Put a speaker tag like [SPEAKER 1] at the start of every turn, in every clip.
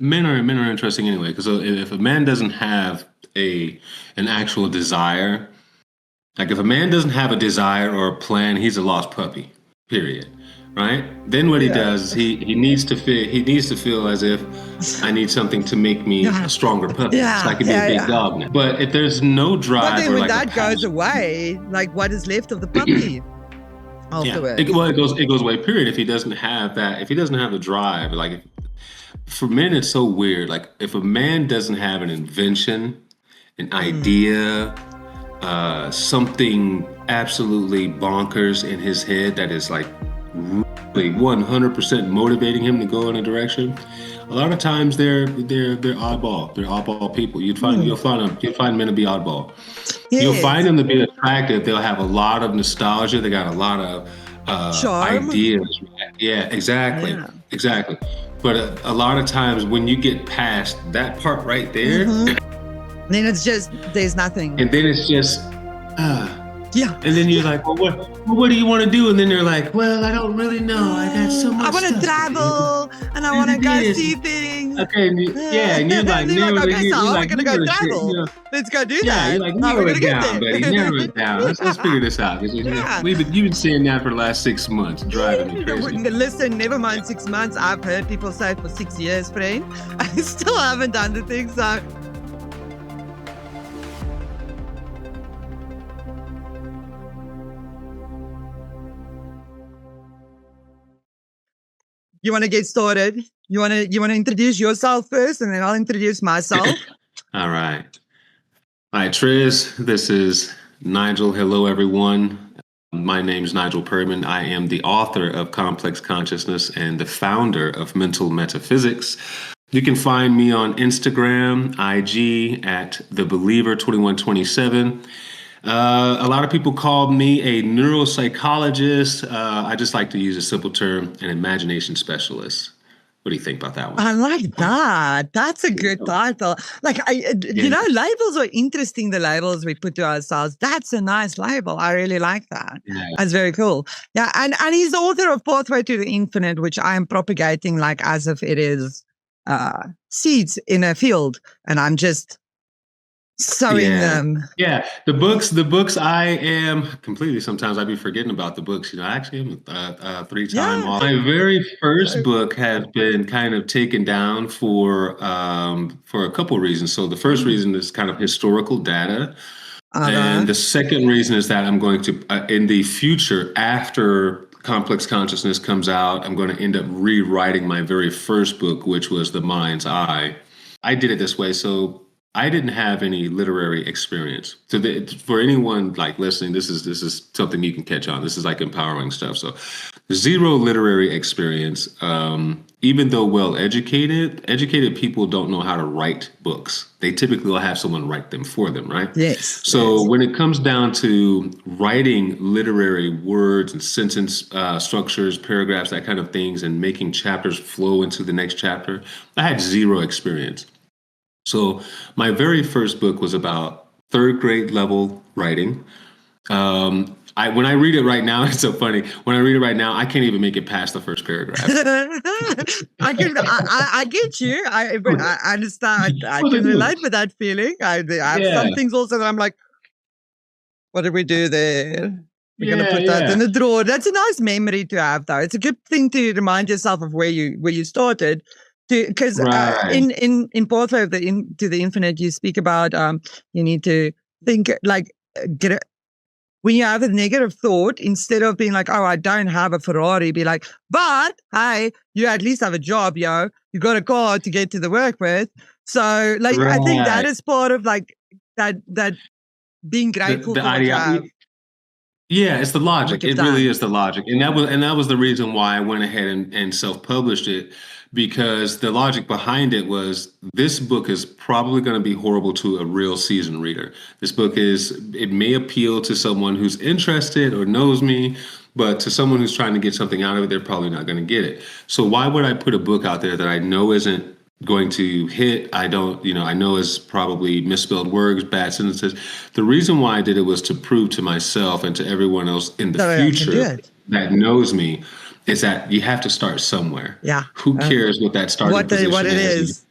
[SPEAKER 1] men are interesting anyway. Because if a man doesn't have an actual desire, like if a man doesn't have a desire or a plan, he's a lost puppy. Period. Right? Then what he
[SPEAKER 2] Yeah.
[SPEAKER 1] does is he needs to feel as if I need something to make me a stronger puppy, so I can be a big dog now. But if there's no drive,
[SPEAKER 2] But then
[SPEAKER 1] or
[SPEAKER 2] when
[SPEAKER 1] like
[SPEAKER 2] that
[SPEAKER 1] a
[SPEAKER 2] goes
[SPEAKER 1] passion,
[SPEAKER 2] away, like what is left of the puppy afterwards?
[SPEAKER 1] it goes away. Period. If he doesn't have that, if he doesn't have the drive, like for men, it's so weird. Like if a man doesn't have an invention, an idea, something absolutely bonkers in his head that is like really 100% motivating him to go in a direction. A lot of times they're oddball. They're oddball people. You'll find men to be oddball.
[SPEAKER 2] Yes.
[SPEAKER 1] You'll find them to be attractive. They'll have a lot of nostalgia. They got a lot of
[SPEAKER 2] Charm.
[SPEAKER 1] ideas. Yeah, exactly.
[SPEAKER 2] Yeah.
[SPEAKER 1] Exactly. But a lot of times when you get past that part right there,
[SPEAKER 2] then it's just, there's nothing.
[SPEAKER 1] and then it's just,
[SPEAKER 2] Yeah.
[SPEAKER 1] and then you're like, well, what do you want to do? And then they're like, well, I don't really know. I got so much
[SPEAKER 2] I want to
[SPEAKER 1] stuff
[SPEAKER 2] travel and I want to go see things.
[SPEAKER 1] Okay, and and you're like,
[SPEAKER 2] and you're like, okay, so we're going to go
[SPEAKER 1] narrow
[SPEAKER 2] travel.
[SPEAKER 1] shit,
[SPEAKER 2] Let's go do
[SPEAKER 1] yeah,
[SPEAKER 2] that.
[SPEAKER 1] you're like,
[SPEAKER 2] How are we
[SPEAKER 1] narrow
[SPEAKER 2] going
[SPEAKER 1] it
[SPEAKER 2] to
[SPEAKER 1] down,
[SPEAKER 2] get
[SPEAKER 1] buddy.
[SPEAKER 2] there?
[SPEAKER 1] Narrow it down. Let's figure this out.
[SPEAKER 2] Yeah.
[SPEAKER 1] You've been saying that for the last 6 months, driving me crazy.
[SPEAKER 2] Listen, never mind 6 months. I've heard people say it for 6 years, friend. I still haven't done the thing, so... You want to get started? You want to introduce yourself first, and then I'll introduce myself.
[SPEAKER 1] All right. Hi, Triz. This is Nigel. Hello, everyone. My name is Nigel Perrymond. I am the author of Complex Consciousness and the founder of Mental Metaphysics. You can find me on Instagram, IG at TheBeliever2127. A lot of people call me a neuropsychologist. I just like to use a simple term, an imagination specialist. What do you think about that one?
[SPEAKER 2] I like that. That's a good title. Like, you know, labels are interesting, the labels we put to ourselves. That's a nice label. I really like that.
[SPEAKER 1] Yeah.
[SPEAKER 2] That's very cool. Yeah, and he's the author of Pathway to the Infinite, which I am propagating like as if it is seeds in a field, and I'm just sowing them.
[SPEAKER 1] Yeah, the books I am completely, sometimes I'd be forgetting about the books. You know, I actually am a 3-time author. My very first book has been kind of taken down for a couple of reasons. So the first reason is kind of historical data. And the second reason is that I'm going to, in the future, after Complex Consciousness comes out, I'm going to end up rewriting my very first book, which was The Mind's Eye. I did it this way. So I didn't have any literary experience. So for anyone like listening, this is something you can catch on. This is like empowering stuff. So zero literary experience. Even though educated people don't know how to write books. They typically will have someone write them for them, right?
[SPEAKER 2] Yes.
[SPEAKER 1] So when it comes down to writing literary words and sentence structures, paragraphs, that kind of things, and making chapters flow into the next chapter, I had zero experience. So my very first book was about third grade level writing. When I read it right now, it's so funny. When I read it right now, I can't even make it past the first paragraph.
[SPEAKER 2] I get you. I understand. I can relate with that feeling. I have some things also that I'm like, what did we do there? We're going to put that in the drawer. That's a nice memory to have, though. It's a good thing to remind yourself of where you started. Because in Pathway to the Infinite, you speak about you need to think like when you have a negative thought, instead of being like, oh, I don't have a Ferrari, be like, but hey, you at least have a job, yo. You got a car to get to the work with. So like I think that is part of like that being grateful for what you have.
[SPEAKER 1] Yeah, it's the logic. It really is the logic. And that was the reason why I went ahead and self-published it, because the logic behind it was this book is probably going to be horrible to a real seasoned reader. This book it may appeal to someone who's interested or knows me, but to someone who's trying to get something out of it, they're probably not going to get it. So why would I put a book out there that I know isn't going to hit? I know is probably misspelled words, bad sentences. The reason why I did it was to prove to myself and to everyone else in the future that knows me is that you have to start somewhere.
[SPEAKER 2] Yeah.
[SPEAKER 1] Who cares what that starting position is?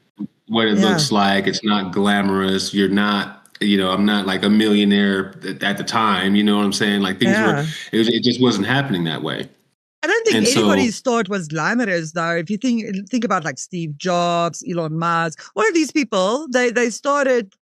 [SPEAKER 1] what it looks like. It's not glamorous. You're not, I'm not like a millionaire at the time. You know what I'm saying? Like things were, it just wasn't happening that way.
[SPEAKER 2] I don't think anybody's thought was glamorous, though. If you think about like Steve Jobs, Elon Musk, all of these people, they started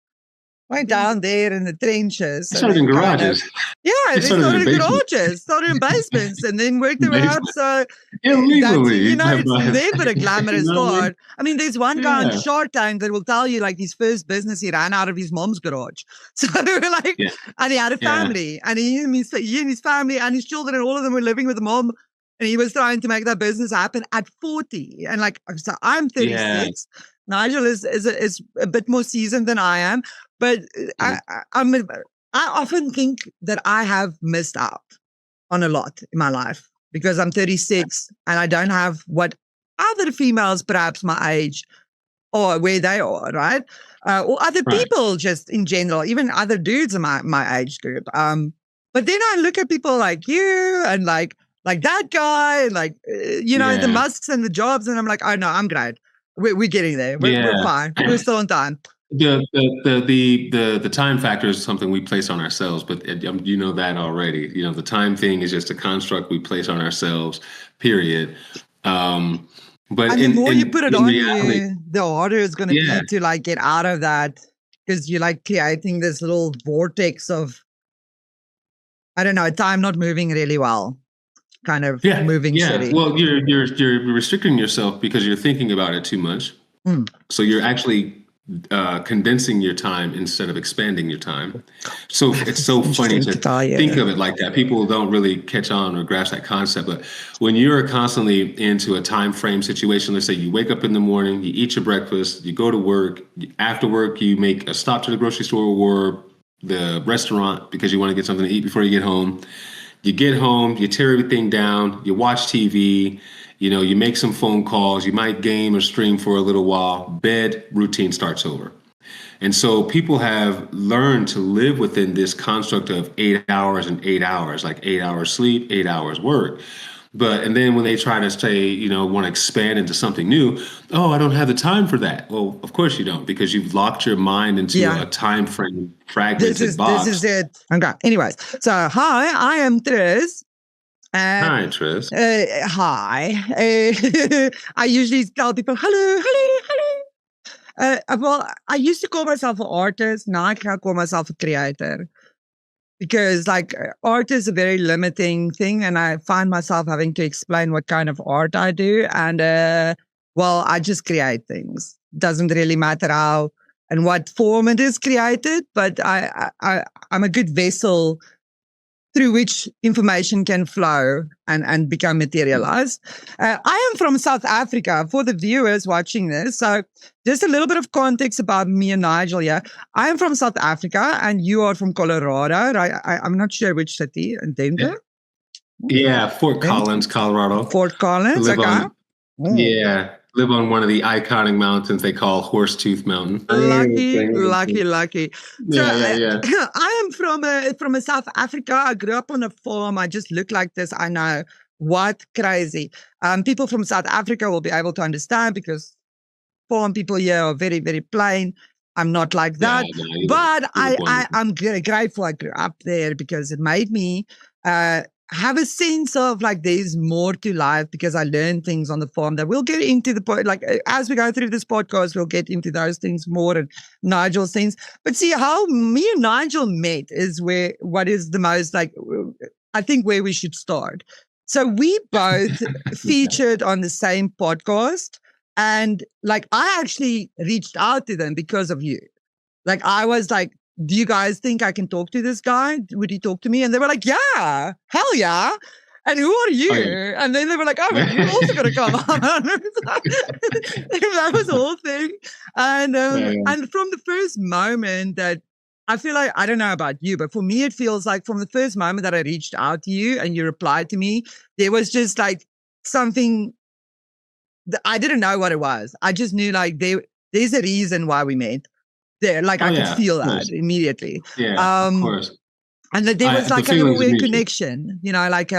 [SPEAKER 2] right down there in the trenches.
[SPEAKER 1] They started in garages.
[SPEAKER 2] They started in garages, started in basements, and then worked their way up. So
[SPEAKER 1] illegally,
[SPEAKER 2] it's never a glamorous start. I mean, there's one guy on Shark Tank that will tell you like his first business he ran out of his mom's garage. So like, and he had a family, and he and his family and his children, and all of them were living with the mom. And he was trying to make that business happen at 40. And like, so I'm 36. Nigel is a bit more seasoned than I am. But I often think that I have missed out on a lot in my life because I'm 36 and I don't have what other females, perhaps my age, or where they are, right? Or other people just in general, even other dudes in my age group. But then I look at people like you and like that guy, and like, the Musks and the Jobs. And I'm like, oh no, I'm great. We're getting there. We're fine. We're still on time.
[SPEAKER 1] The time factor is something we place on ourselves, but you know that already. The time thing is just a construct we place on ourselves, period. But
[SPEAKER 2] the more you put it on you, the harder it's going to be to like get out of that, because you're like creating this little vortex of, I don't know, time not moving really well. Kind of moving shitty.
[SPEAKER 1] Well, you're restricting yourself because you're thinking about it too much. So you're actually condensing your time instead of expanding your time. So it's so funny to think of it like that. People don't really catch on or grasp that concept. But when you're constantly into a time frame situation, let's say you wake up in the morning, you eat your breakfast, you go to work. After work, you make a stop to the grocery store or the restaurant because you want to get something to eat before you get home. You get home, you tear everything down, you watch TV, you make some phone calls, you might game or stream for a little while, bed, routine starts over. And so people have learned to live within this construct of 8 hours and 8 hours, like 8 hours sleep, 8 hours work. And then when they try to say, want to expand into something new, I don't have the time for that. Well, of course you don't, because you've locked your mind into a time frame fragmented box.
[SPEAKER 2] This is it. Okay. Anyways, so hi, I am Triz.
[SPEAKER 1] Hi, Triz.
[SPEAKER 2] Hi. I usually tell people, hello. Well, I used to call myself an artist. Now I can call myself a creator. Because like art is a very limiting thing, and I find myself having to explain what kind of art I do. And I just create things. Doesn't really matter how and what form it is created, but I'm a good vessel through which information can flow and become materialized. I am from South Africa, for the viewers watching this. So just a little bit of context about me and Nigel here. I am from South Africa and you are from Colorado. I'm not sure which city, in Denver?
[SPEAKER 1] Yeah, Fort Collins, Colorado.
[SPEAKER 2] Fort Collins, okay.
[SPEAKER 1] Live on one of the iconic mountains they call Horsetooth Mountain.
[SPEAKER 2] Lucky. I am from a South Africa. I grew up on a farm. I just look like this. I know. What crazy. People from South Africa will be able to understand because farm people here are very, very plain. I'm not like that. But I'm grateful I grew up there because it made me have a sense of like there's more to life because I learned things on the farm that we'll get into as we go through this podcast, we'll get into those things more and Nigel's things. But see how me and Nigel met is what is the most like, I think where we should start. So we both featured on the same podcast and like I actually reached out to them because of you. Like I was like, do you guys think I can talk to this guy? Would he talk to me? And they were like, yeah, hell yeah. And who are you? And then they were like, oh, you're also going to come on. That was the whole thing. And from the first moment that I feel like, I don't know about you, but for me, it feels like from the first moment that I reached out to you and you replied to me, there was just like something that I didn't know what it was. I just knew like there's a reason why we met. There, like I could feel that immediately.
[SPEAKER 1] Yeah, of course.
[SPEAKER 2] And that there was like a weird connection, like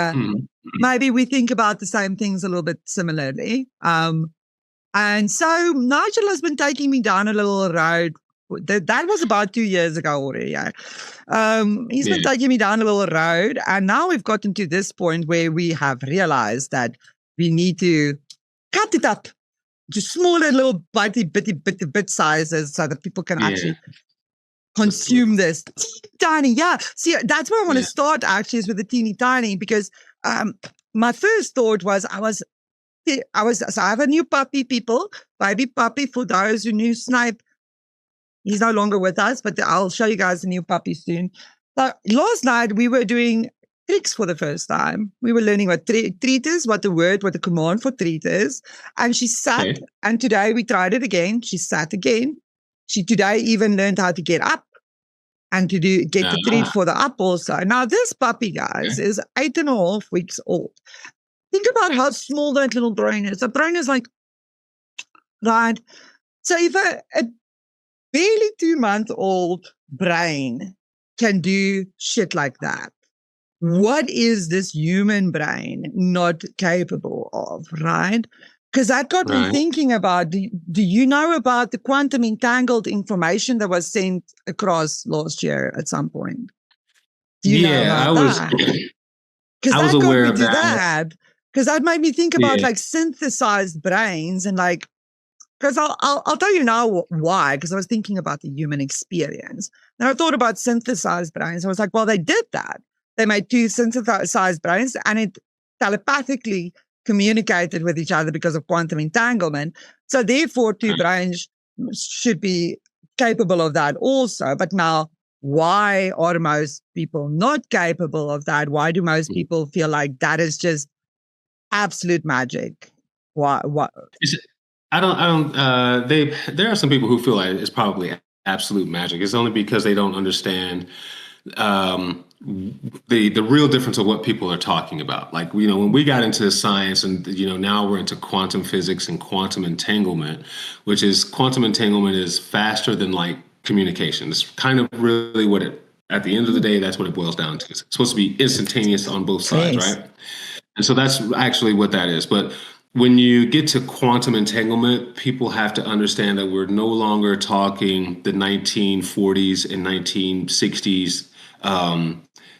[SPEAKER 2] maybe we think about the same things a little bit similarly. And so Nigel has been taking me down a little road. That was about 2 years ago already. Yeah. He's been taking me down a little road. And now we've gotten to this point where we have realized that we need to cut it up to smaller little bitty bit sizes so that people can actually consume this tiny. Yeah. See, that's where I want to start actually, is with the teeny tiny, because my first thought was so I have a new puppy, people, baby puppy. For those who knew Snape, he's no longer with us, but I'll show you guys the new puppy soon. So last night we were doing tricks for the first time. We were learning what treat is, what the command for treat is. And she sat, and today we tried it again. She sat again. She today even learned how to get up and to get the treat for the up also. Now this puppy, guys, is 8.5 weeks old. Think about how small that little brain is. The brain is like, right? So if a barely 2-month-old brain can do shit like that, what is this human brain not capable of, right? Because that got me thinking about, do you know about the quantum entangled information that was sent across last year at some point? Do you know about that? Because that got me to that. Because that made me think about like synthesized brains and like, because I'll tell you now why, because I was thinking about the human experience. And I thought about synthesized brains. I was like, well, they did that. They made 2 synthesized brains and it telepathically communicated with each other because of quantum entanglement. So therefore, 2 brains should be capable of that also. But now, why are most people not capable of that? Why do most people feel like that is just absolute magic? Why?
[SPEAKER 1] There are some people who feel like it's probably absolute magic. It's only because they don't understand the real difference of what people are talking about. Like, when we got into science and, now we're into quantum physics and quantum entanglement, quantum entanglement is faster than light communication. It's kind of really at the end of the day, that's what it boils down to. It's supposed to be instantaneous on both sides, right? And so that's actually what that is. But when you get to quantum entanglement, people have to understand that we're no longer talking the 1940s and 1960s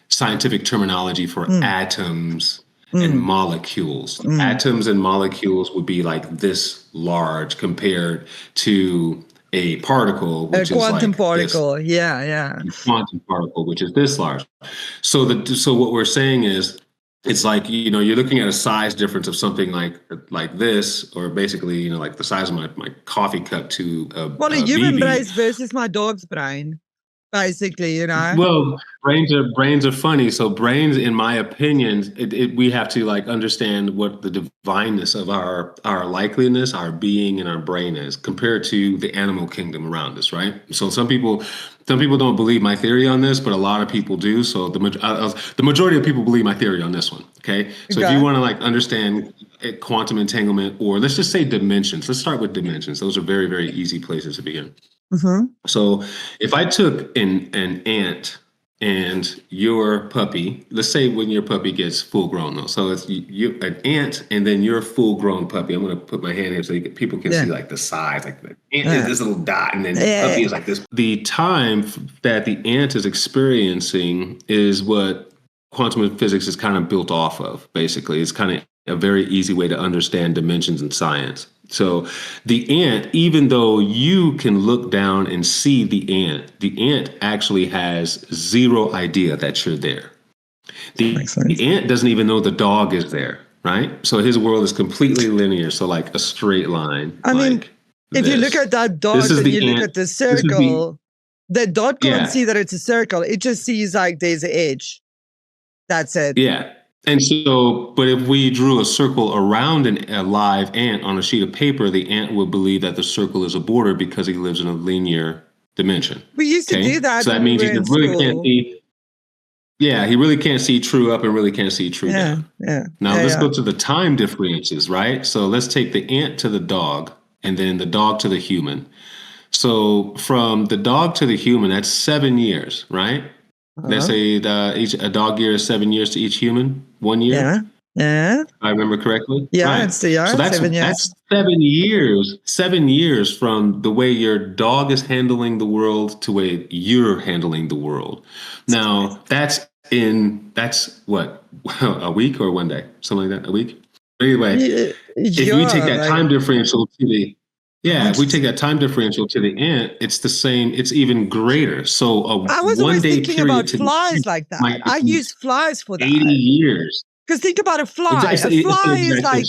[SPEAKER 1] scientific terminology for atoms and molecules. Atoms and molecules would be like this large compared to a particle, which
[SPEAKER 2] a quantum
[SPEAKER 1] is like
[SPEAKER 2] particle.
[SPEAKER 1] This,
[SPEAKER 2] yeah.
[SPEAKER 1] Quantum particle, which is this large. So what we're saying is, it's like, you're looking at a size difference of something like this, or basically, like the size of my coffee cup to
[SPEAKER 2] a human brain versus my dog's brain, basically,
[SPEAKER 1] Well, brains are funny. So brains, in my opinion, we have to like understand what the divineness of our likeliness, our being, and our brain is compared to the animal kingdom around us, right? So some people don't believe my theory on this, but a lot of people do. So the majority of people believe my theory on this one. Okay. So if you want to like understand quantum entanglement, or let's just say dimensions, let's start with dimensions. Those are very, very easy places to begin. So if I took an ant and your puppy, let's say when your puppy gets full grown though. So it's an ant and then your full grown puppy. I'm going to put my hand here so people can see like the size, like the ant is this little dot and then the puppy is like this. The time that the ant is experiencing is what quantum physics is kind of built off of. Basically, it's kind of a very easy way to understand dimensions in science. So the ant, even though you can look down and see the ant actually has zero idea that you're there. The ant doesn't even know the dog is there, right? So his world is completely linear. So like a straight line.
[SPEAKER 2] I mean, if you look at that dot and you look at the circle, the dot can't see that it's a circle. It just sees like there's an edge. That's it.
[SPEAKER 1] Yeah. And so, but if we drew a circle around a live ant on a sheet of paper, the ant would believe that the circle is a border because he lives in a linear dimension.
[SPEAKER 2] We used to do that.
[SPEAKER 1] So that means he really can't see. Yeah, he really can't see true up and really can't see true down. Now let's go to the time differences, right? So let's take the ant to the dog and then the dog to the human. So from the dog to the human, that's 7 years, right? Let's say a dog year is 7 years to each human, 1 year.
[SPEAKER 2] Yeah.
[SPEAKER 1] I remember correctly.
[SPEAKER 2] Yeah,
[SPEAKER 1] Right.
[SPEAKER 2] it's 7 years.
[SPEAKER 1] That's 7 years. 7 years from the way your dog is handling the world to the way you're handling the world. Now that's what, a week or one day, something like that, a week. Anyway, if we take that time differential to the if we take that time differential to the ant, it's the same. It's even greater. So
[SPEAKER 2] I was always thinking about flies like that. I use flies for that.
[SPEAKER 1] 80 years.
[SPEAKER 2] Because think about a fly. A fly is like,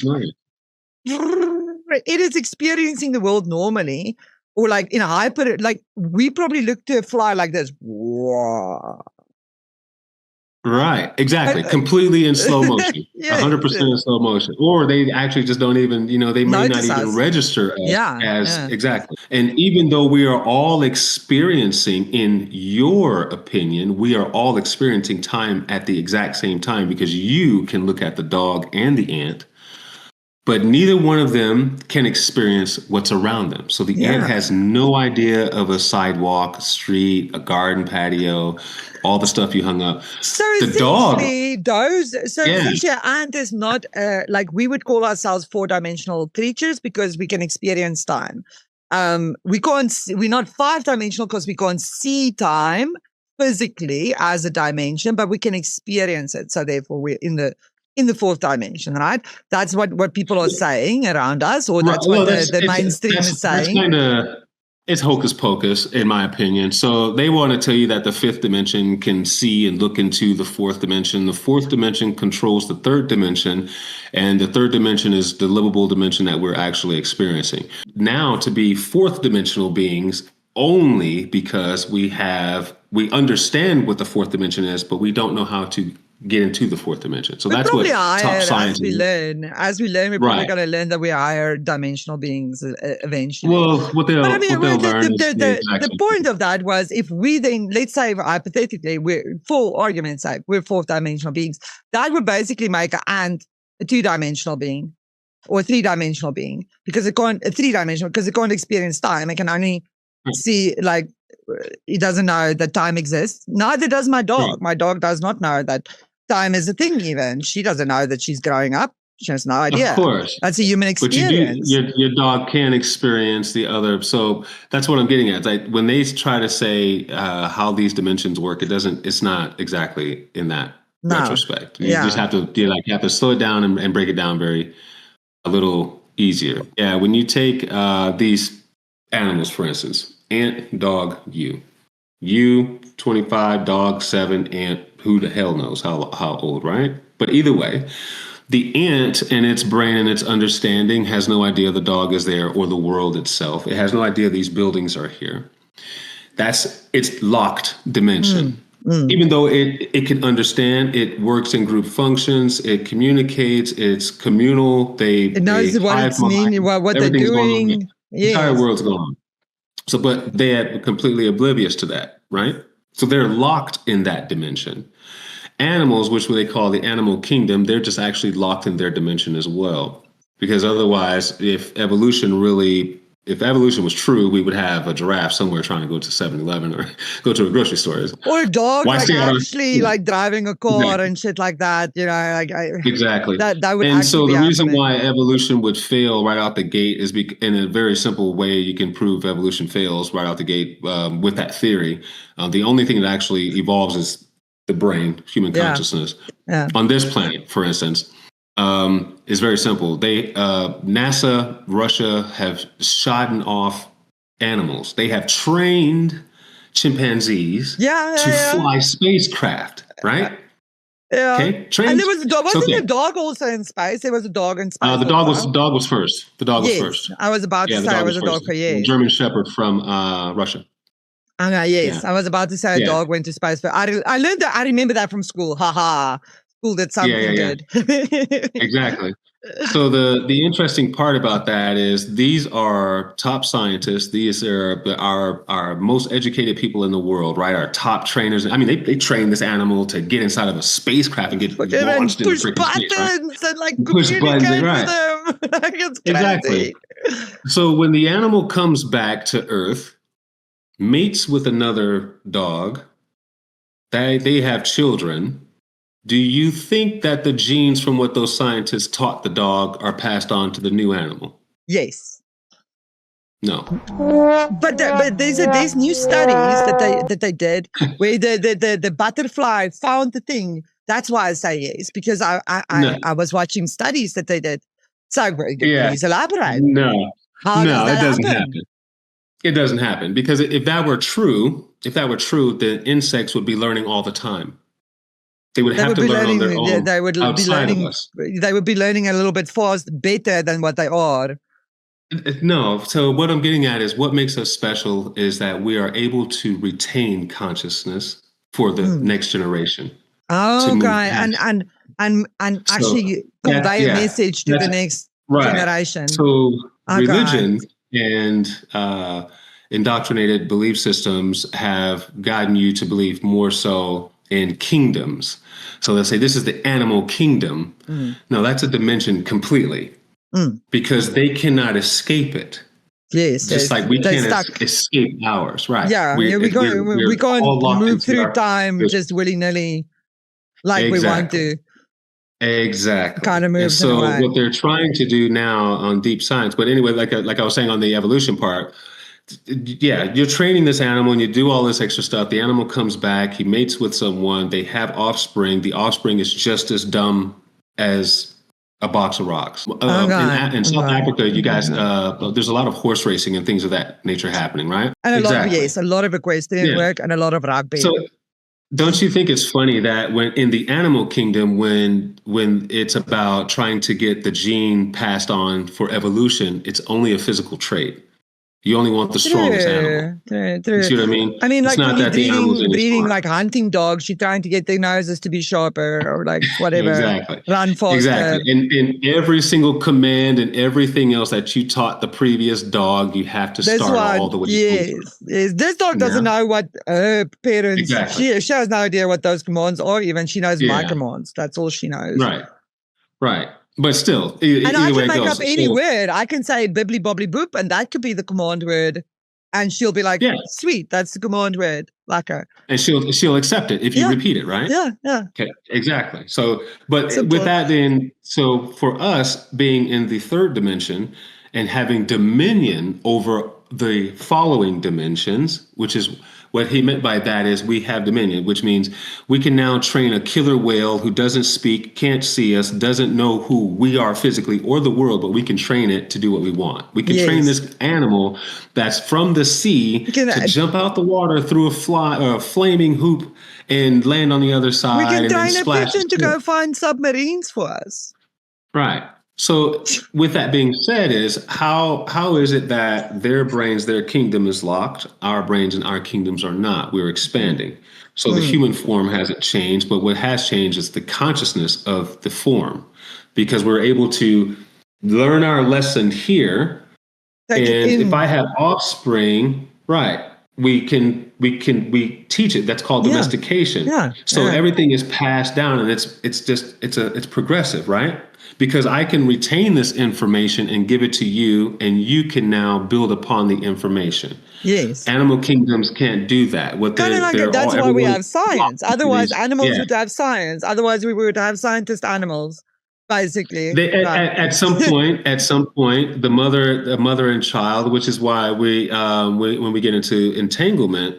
[SPEAKER 2] it is experiencing the world normally, or like in a hyper, like we probably look to a fly like this. Whoa.
[SPEAKER 1] Right, exactly. Completely in slow motion, 100% in slow motion. Or they actually just don't even, they may not even register as exactly. And even though we are all experiencing, in your opinion, we are all experiencing time at the exact same time, because you can look at the dog and the ant, but neither one of them can experience what's around them. So the ant has no idea of a sidewalk, a street, a garden patio, all the stuff you hung up.
[SPEAKER 2] So the dog, essentially, an ant is not like we would call ourselves 4-dimensional creatures, because we can experience time. We're not 5-dimensional because we can't see time physically as a dimension, but we can experience it. So therefore, we're in the 4th dimension, right? That's what people are saying around us, or that's what the mainstream is saying.
[SPEAKER 1] It's hocus pocus, in my opinion. So they want to tell you that the 5th dimension can see and look into the 4th dimension. The 4th dimension controls the 3rd dimension, and the 3rd dimension is the livable dimension that we're actually experiencing. Now, to be 4th dimensional beings only because we understand what the 4th dimension is, but we don't know how to get into the 4th dimension. So that's what top science is.
[SPEAKER 2] As we learn, we're probably going to learn that we are higher dimensional beings eventually.
[SPEAKER 1] Well, what they'll learn
[SPEAKER 2] the point of that was, if we then, let's say hypothetically, we're, for argument's sake, we're 4th dimensional beings, that would basically make an ant a 2-dimensional being or a 3-dimensional being, because it can't experience time. It can only see, like, he doesn't know that time exists. Neither does my dog. My dog does not know that time is a thing even. She doesn't know that she's growing up. She has no idea.
[SPEAKER 1] Of course.
[SPEAKER 2] That's a human experience.
[SPEAKER 1] But your dog can experience the other. So that's what I'm getting at. Like, when they try to say how these dimensions work, it's not exactly in that retrospect. You just have to slow it down and break it down a little easier. Yeah, when you take these animals, for instance, ant, dog, you 25, dog 7, ant, who the hell knows how old, right? But either way, the ant and its brain and its understanding has no idea the dog is there or the world itself. It has no idea these buildings are here. It's locked dimension. Even though it can understand, it works in group functions, it communicates, it's communal. It
[SPEAKER 2] knows what it's meaning, what they're doing.
[SPEAKER 1] The entire world's going on. So, but they are completely oblivious to that, right? So they're locked in that dimension. Animals, which they call the animal kingdom, they're just actually locked in their dimension as well. Because otherwise, if evolution was true, we would have a giraffe somewhere trying to go to 7-Eleven or go to a grocery store.
[SPEAKER 2] Or a dog like driving a car and shit like that.
[SPEAKER 1] Exactly.
[SPEAKER 2] That would.
[SPEAKER 1] And so the reason why evolution would fail right out the gate is in a very simple way. You can prove evolution fails right out the gate with that theory. The only thing that actually evolves is the brain, human consciousness. Yeah. On this planet, for instance. Is very simple. NASA, Russia have shot off animals. They have trained chimpanzees to fly spacecraft, right?
[SPEAKER 2] Yeah.
[SPEAKER 1] Okay.
[SPEAKER 2] And there was a dog. Wasn't a dog also in space? There was a dog in space.
[SPEAKER 1] The dog was first. The dog was first.
[SPEAKER 2] I was about to say it was a dog for years.
[SPEAKER 1] German Shepherd from Russia.
[SPEAKER 2] Yes. I was about to say a dog went to space. But I learned that. I remember that from school. Ha. School did something good.
[SPEAKER 1] Exactly. So the interesting part about that is these are top scientists. These are our most educated people in the world, right? Our top trainers. I mean, they train this animal to get inside of a spacecraft and get launched into freaking space, right?
[SPEAKER 2] And like
[SPEAKER 1] push buttons, right?
[SPEAKER 2] With them. It's
[SPEAKER 1] exactly. So when the animal comes back to Earth, mates with another dog, they have children. Do you think that the genes from what those scientists taught the dog are passed on to the new animal?
[SPEAKER 2] Yes.
[SPEAKER 1] No.
[SPEAKER 2] But there's new studies that they did where the butterfly found the thing. That's why I say yes, because I was watching studies that they did. So please elaborate.
[SPEAKER 1] No.
[SPEAKER 2] How does that
[SPEAKER 1] it doesn't
[SPEAKER 2] happen?
[SPEAKER 1] happen. It doesn't happen because if that were true, the insects would be learning all the time. They would have to learn on their own.
[SPEAKER 2] They would be learning. They would be learning a little bit better than what they are.
[SPEAKER 1] No. So what I'm getting at is what makes us special is that we are able to retain consciousness for the next generation.
[SPEAKER 2] Oh, okay. And actually convey a message to the next generation.
[SPEAKER 1] So religion and indoctrinated belief systems have gotten you to believe more so in kingdoms. So let's say this is the animal kingdom. No, that's a dimension completely because they cannot escape it.
[SPEAKER 2] Yes,
[SPEAKER 1] just like we can't escape ours, right?
[SPEAKER 2] Yeah, we can't move through time just willy-nilly like we want to.
[SPEAKER 1] Exactly.
[SPEAKER 2] Kind of move.
[SPEAKER 1] And so what they're trying to do now on deep science, but anyway, like I was saying on the evolution part, you're training this animal and you do all this extra stuff. The animal comes back, he mates with someone, they have offspring. The offspring is just as dumb as a box of rocks. In South Africa, you guys, there's a lot of horse racing and things of that nature happening, right?
[SPEAKER 2] And a lot of equestrian work and a lot of rugby.
[SPEAKER 1] So don't you think it's funny that when in the animal kingdom, when it's about trying to get the gene passed on for evolution, it's only a physical trait. You only want the strongest animal. You see what I mean?
[SPEAKER 2] I mean, like when you're breeding like hunting dogs, you're trying to get their noses to be sharper or like whatever. Run faster.
[SPEAKER 1] Exactly. In every single command and everything else that you taught the previous dog, you have to start all the way.
[SPEAKER 2] Yes. This dog doesn't know what her parents.
[SPEAKER 1] Exactly.
[SPEAKER 2] She has no idea what those commands are. Even she knows my commands. That's all she knows.
[SPEAKER 1] Right. But still,
[SPEAKER 2] and I can make up any word. I can say bibbly bobbly boop, and that could be the command word. And she'll be like, sweet, that's the command word. Like her.
[SPEAKER 1] And she'll accept it if you repeat it, right?
[SPEAKER 2] Yeah.
[SPEAKER 1] Okay, exactly. So, but with that then, so for us being in the third dimension and having dominion over the following dimensions, which is what he meant by that is we have dominion, which means we can now train a killer whale who doesn't speak, can't see us, doesn't know who we are physically or the world, but we can train it to do what we want. We can train this animal that's from the sea to jump out the water through a flaming hoop and land on the other side.
[SPEAKER 2] We can train a pigeon to go find submarines for us.
[SPEAKER 1] Right. So with that being said, is how is it that their brains, their kingdom is locked, our brains and our kingdoms are not? We're expanding. So the human form hasn't changed, but what has changed is the consciousness of the form, because we're able to learn our lesson here. And if I have offspring, we teach it. That's called domestication. So everything is passed down, and it's progressive, right? Because I can retain this information and give it to you, and you can now build upon the information.
[SPEAKER 2] Yes.
[SPEAKER 1] Animal kingdoms can't do that.
[SPEAKER 2] That's why we have science. Otherwise, animals would have science. Otherwise, we would have scientist animals, basically.
[SPEAKER 1] At some point, the mother and child, which is why when we get into entanglement,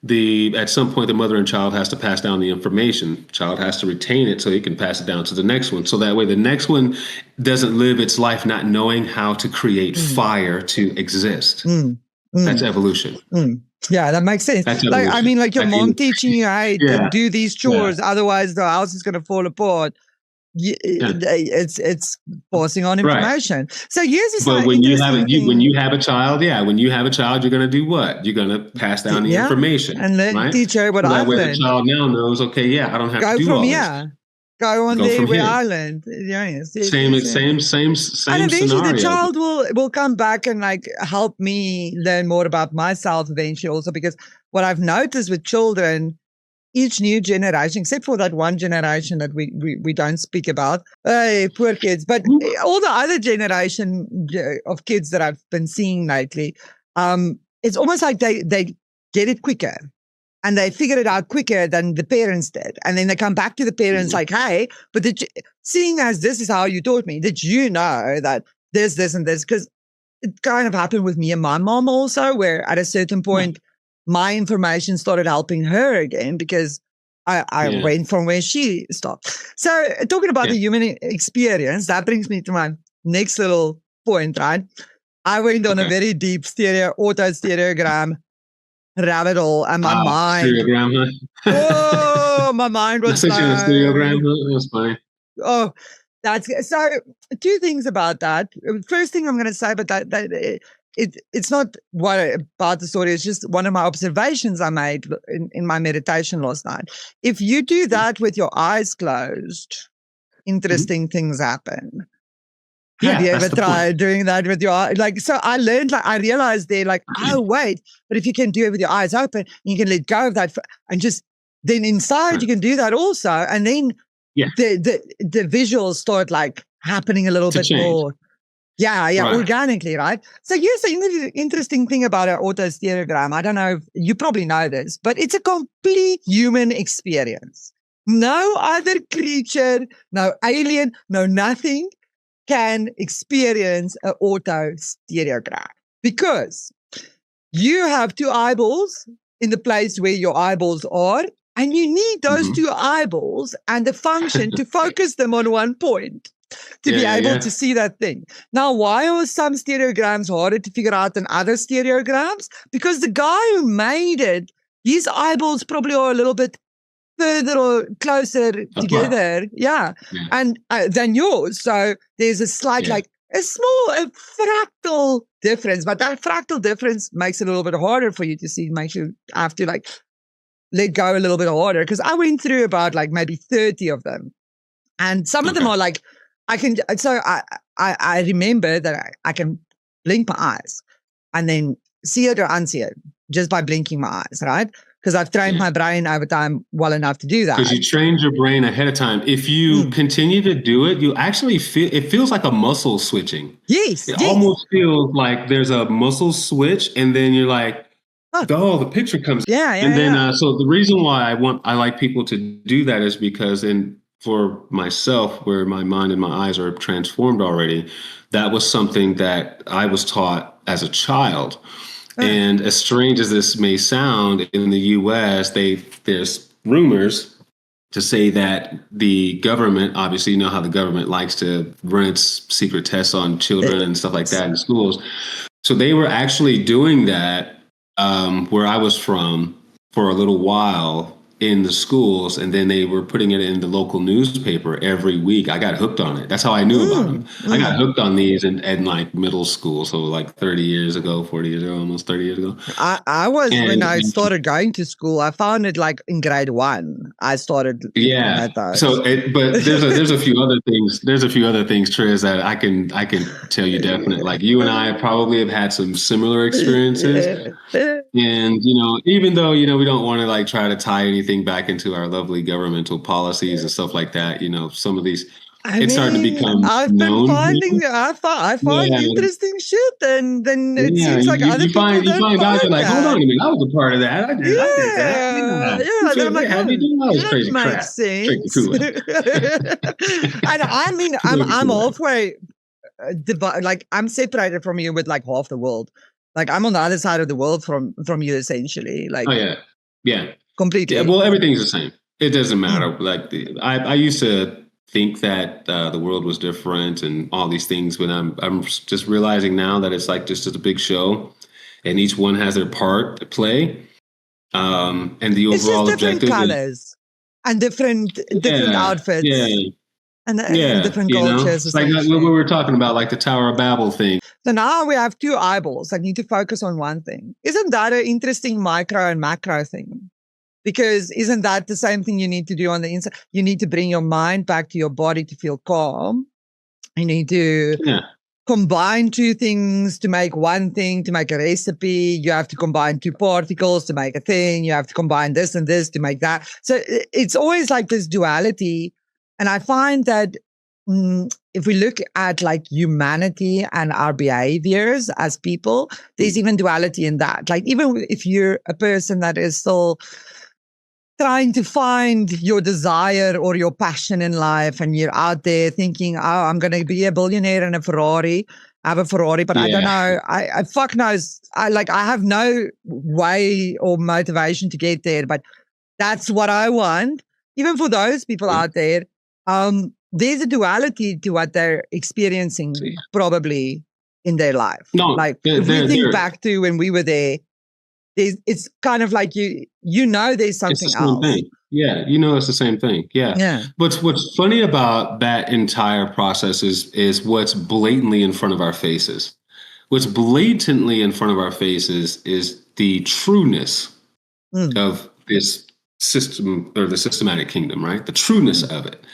[SPEAKER 1] at some point the mother and child has to pass down the information. Child has to retain it so he can pass it down to the next one. So that way the next one doesn't live its life not knowing how to create fire to exist. That's evolution.
[SPEAKER 2] Yeah, that makes sense. Like your mom teaching you how to do these chores, otherwise the house is going to fall apart. It's passing on information. So
[SPEAKER 1] when you have a child, you're going to do what? You're going to pass down the information
[SPEAKER 2] and teach her what I've learned.
[SPEAKER 1] The child now knows. Okay, I don't have to do all this.
[SPEAKER 2] Go on there where I learned.
[SPEAKER 1] Same
[SPEAKER 2] and eventually
[SPEAKER 1] scenario.
[SPEAKER 2] The child will come back and like help me learn more about myself eventually also, because what I've noticed with children, each new generation, except for that one generation that we don't speak about, poor kids, but all the other generation of kids that I've been seeing lately, it's almost like they get it quicker. and they figured it out quicker than the parents did. And then they come back to the parents like, hey, but seeing as this is how you taught me, did you know that this, and this? Because it kind of happened with me and my mom also, where at a certain point, my information started helping her again because I went from where she stopped. So talking about the human experience, that brings me to my next little point, right? I went on a very deep auto-stereogram rabbit hole, and my mind.
[SPEAKER 1] Stereogram, huh?
[SPEAKER 2] Oh, my mind was
[SPEAKER 1] blown. A stereogram, it was funny.
[SPEAKER 2] Oh, that's so. Two things about that. First thing I'm going to say, but that it's not what about the story. It's just one of my observations I made in my meditation last night. If you do that with your eyes closed, interesting things happen. Have you ever tried doing that with your eyes? Like, so I learned, like, I realized there, like, oh, wait, but if you can do it with your eyes open, you can let go of that and just, then inside you can do that also. And then the visuals start like happening a little bit more. Organically, right? So here's the interesting thing about an auto-stereogram. I don't know if you probably know this, but it's a complete human experience. No other creature, no alien, no nothing can experience an auto-stereogram because you have two eyeballs in the place where your eyeballs are, and you need those two eyeballs and the function to focus them on one point to be able to see that thing. Now, why are some stereograms harder to figure out than other stereograms? Because the guy who made it, his eyeballs probably are a little bit further or closer together, and than yours. So there's a slight, like a fractal difference, but that fractal difference makes it a little bit harder for you to see. Makes you have to like let go a little bit harder. Because I went through about like maybe 30 of them, and some of them are like I can. So I remember that I can blink my eyes and then see it or unsee it just by blinking my eyes, right? Because I've trained my brain over time well enough to do that.
[SPEAKER 1] Because you trained your brain ahead of time. If you continue to do it, you actually it feels like a muscle switching.
[SPEAKER 2] Yes.
[SPEAKER 1] It almost feels like there's a muscle switch, and then you're like, the picture comes. And then, so the reason why I like people to do that is because for myself, where my mind and my eyes are transformed already, that was something that I was taught as a child. And as strange as this may sound, in the U.S., there's rumors to say that the government, obviously, you know how the government likes to run its secret tests on children and stuff like that in schools. So they were actually doing that where I was from for a little while in the schools, and then they were putting it in the local newspaper every week. I got hooked on it. That's how I knew about them. I got hooked on these in like middle school, so like 30 years ago, 40 years ago, almost 30 years ago.
[SPEAKER 2] I was, when I started going to school, I found it like in grade 1. I started at those.
[SPEAKER 1] So, but there's a few other things. There's a few other things, Triz, that I can tell you definitely. Like you and I probably have had some similar experiences. And, even though, we don't want to like try to tie anything back into our lovely governmental policies and stuff like that, some of these, it's starting to become
[SPEAKER 2] I've been finding, I find interesting shit, and then it seems like other people
[SPEAKER 1] find out, you're like, hold on a minute, I was a part of that. I did that.
[SPEAKER 2] Then I'm like,
[SPEAKER 1] how do you do all this crazy crap?
[SPEAKER 2] Makes sense. And I mean, I'm halfway, like I'm separated from you with like half the world. Like I'm on the other side of the world from you, essentially. Like, completely.
[SPEAKER 1] Yeah, well, everything's the same. It doesn't matter. Like I used to think that the world was different and all these things, when I'm just realizing now that it's like just a big show, and each one has their part to play. And the overall objective,
[SPEAKER 2] different colors and different outfits. And different cultures.
[SPEAKER 1] It's like what we were talking about, like the Tower of Babel thing.
[SPEAKER 2] So now we have two eyeballs that need to focus on one thing. Isn't that an interesting micro and macro thing? Because isn't that the same thing you need to do on the inside? You need to bring your mind back to your body to feel calm. You need to combine two things to make one thing, to make a recipe. You have to combine two particles to make a thing. You have to combine this and this to make that. So it's always like this duality. And I find that if we look at like humanity and our behaviors as people, there's even duality in that. Like even if you're a person that is still trying to find your desire or your passion in life, and you're out there thinking, oh, I'm going to be a billionaire in a Ferrari. I have a Ferrari, but I don't know. I fuck knows. I have no way or motivation to get there, but that's what I want. Even for those people out there, there's a duality to what they're experiencing probably in their life.
[SPEAKER 1] No,
[SPEAKER 2] like if we think back to when we were there, it's kind of like there's something else.
[SPEAKER 1] Thing. Yeah, it's the same thing. Yeah. What's funny about that entire process is what's blatantly in front of our faces. What's blatantly in front of our faces is the trueness of this system, or the systematic kingdom, right? The trueness of it.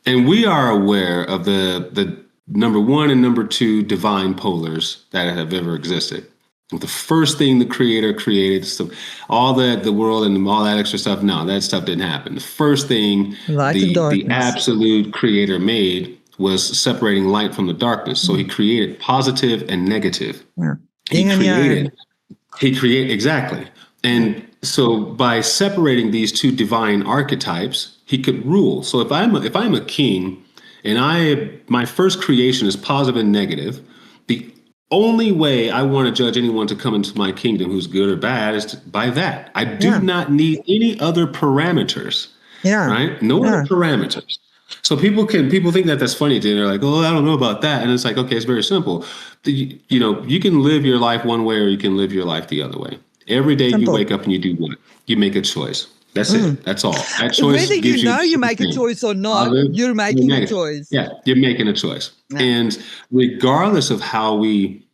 [SPEAKER 1] And we are aware of the number one and number two divine polars that have ever existed. The first thing the creator created, so all the world and all that extra stuff, no, that stuff didn't happen. The first thing the absolute creator made was separating light from the darkness. So he created positive and negative. Yeah. He created exactly. And so by separating these two divine archetypes, he could rule. So if I'm a king and my first creation is positive and negative, the only way I want to judge anyone to come into my kingdom who's good or bad is by that. I do not need any other parameters. Yeah. Right? No other parameters. So people think that that's funny. They're like, oh, I don't know about that. And it's like, okay, it's very simple. You can live your life one way or you can live your life the other way. Every day you wake up and you do what? You make a choice. That's it. That's all. That choice
[SPEAKER 2] whether you make a choice or not, you're making a choice.
[SPEAKER 1] Yeah, you're making a choice. Yeah. And regardless of how we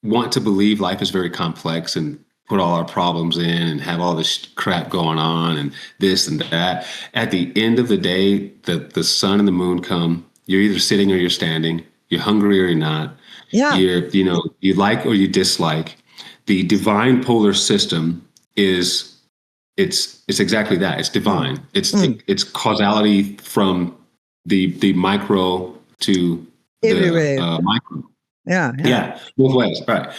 [SPEAKER 1] want to believe life is very complex and put all our problems in and have all this crap going on and this and that, at the end of the day, the sun and the moon come. You're either sitting or you're standing. You're hungry or you're not. Yeah. You like or you dislike. The divine polar system it's exactly that. It's divine. It's causality from the micro to the micro. Yeah, both ways, right?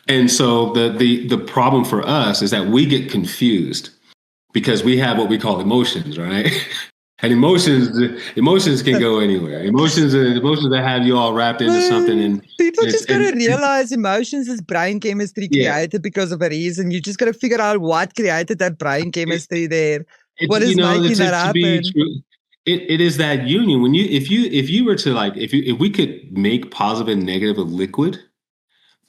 [SPEAKER 1] And so the problem for us is that we get confused because we have what we call emotions, right? And emotions can go anywhere. Emotions that have you all wrapped into something. And
[SPEAKER 2] people just got to realize emotions is brain chemistry created because of a reason. You just got to figure out what created that brain chemistry there. What is making that happen?
[SPEAKER 1] It is that union. When if you were to if we could make positive and negative a liquid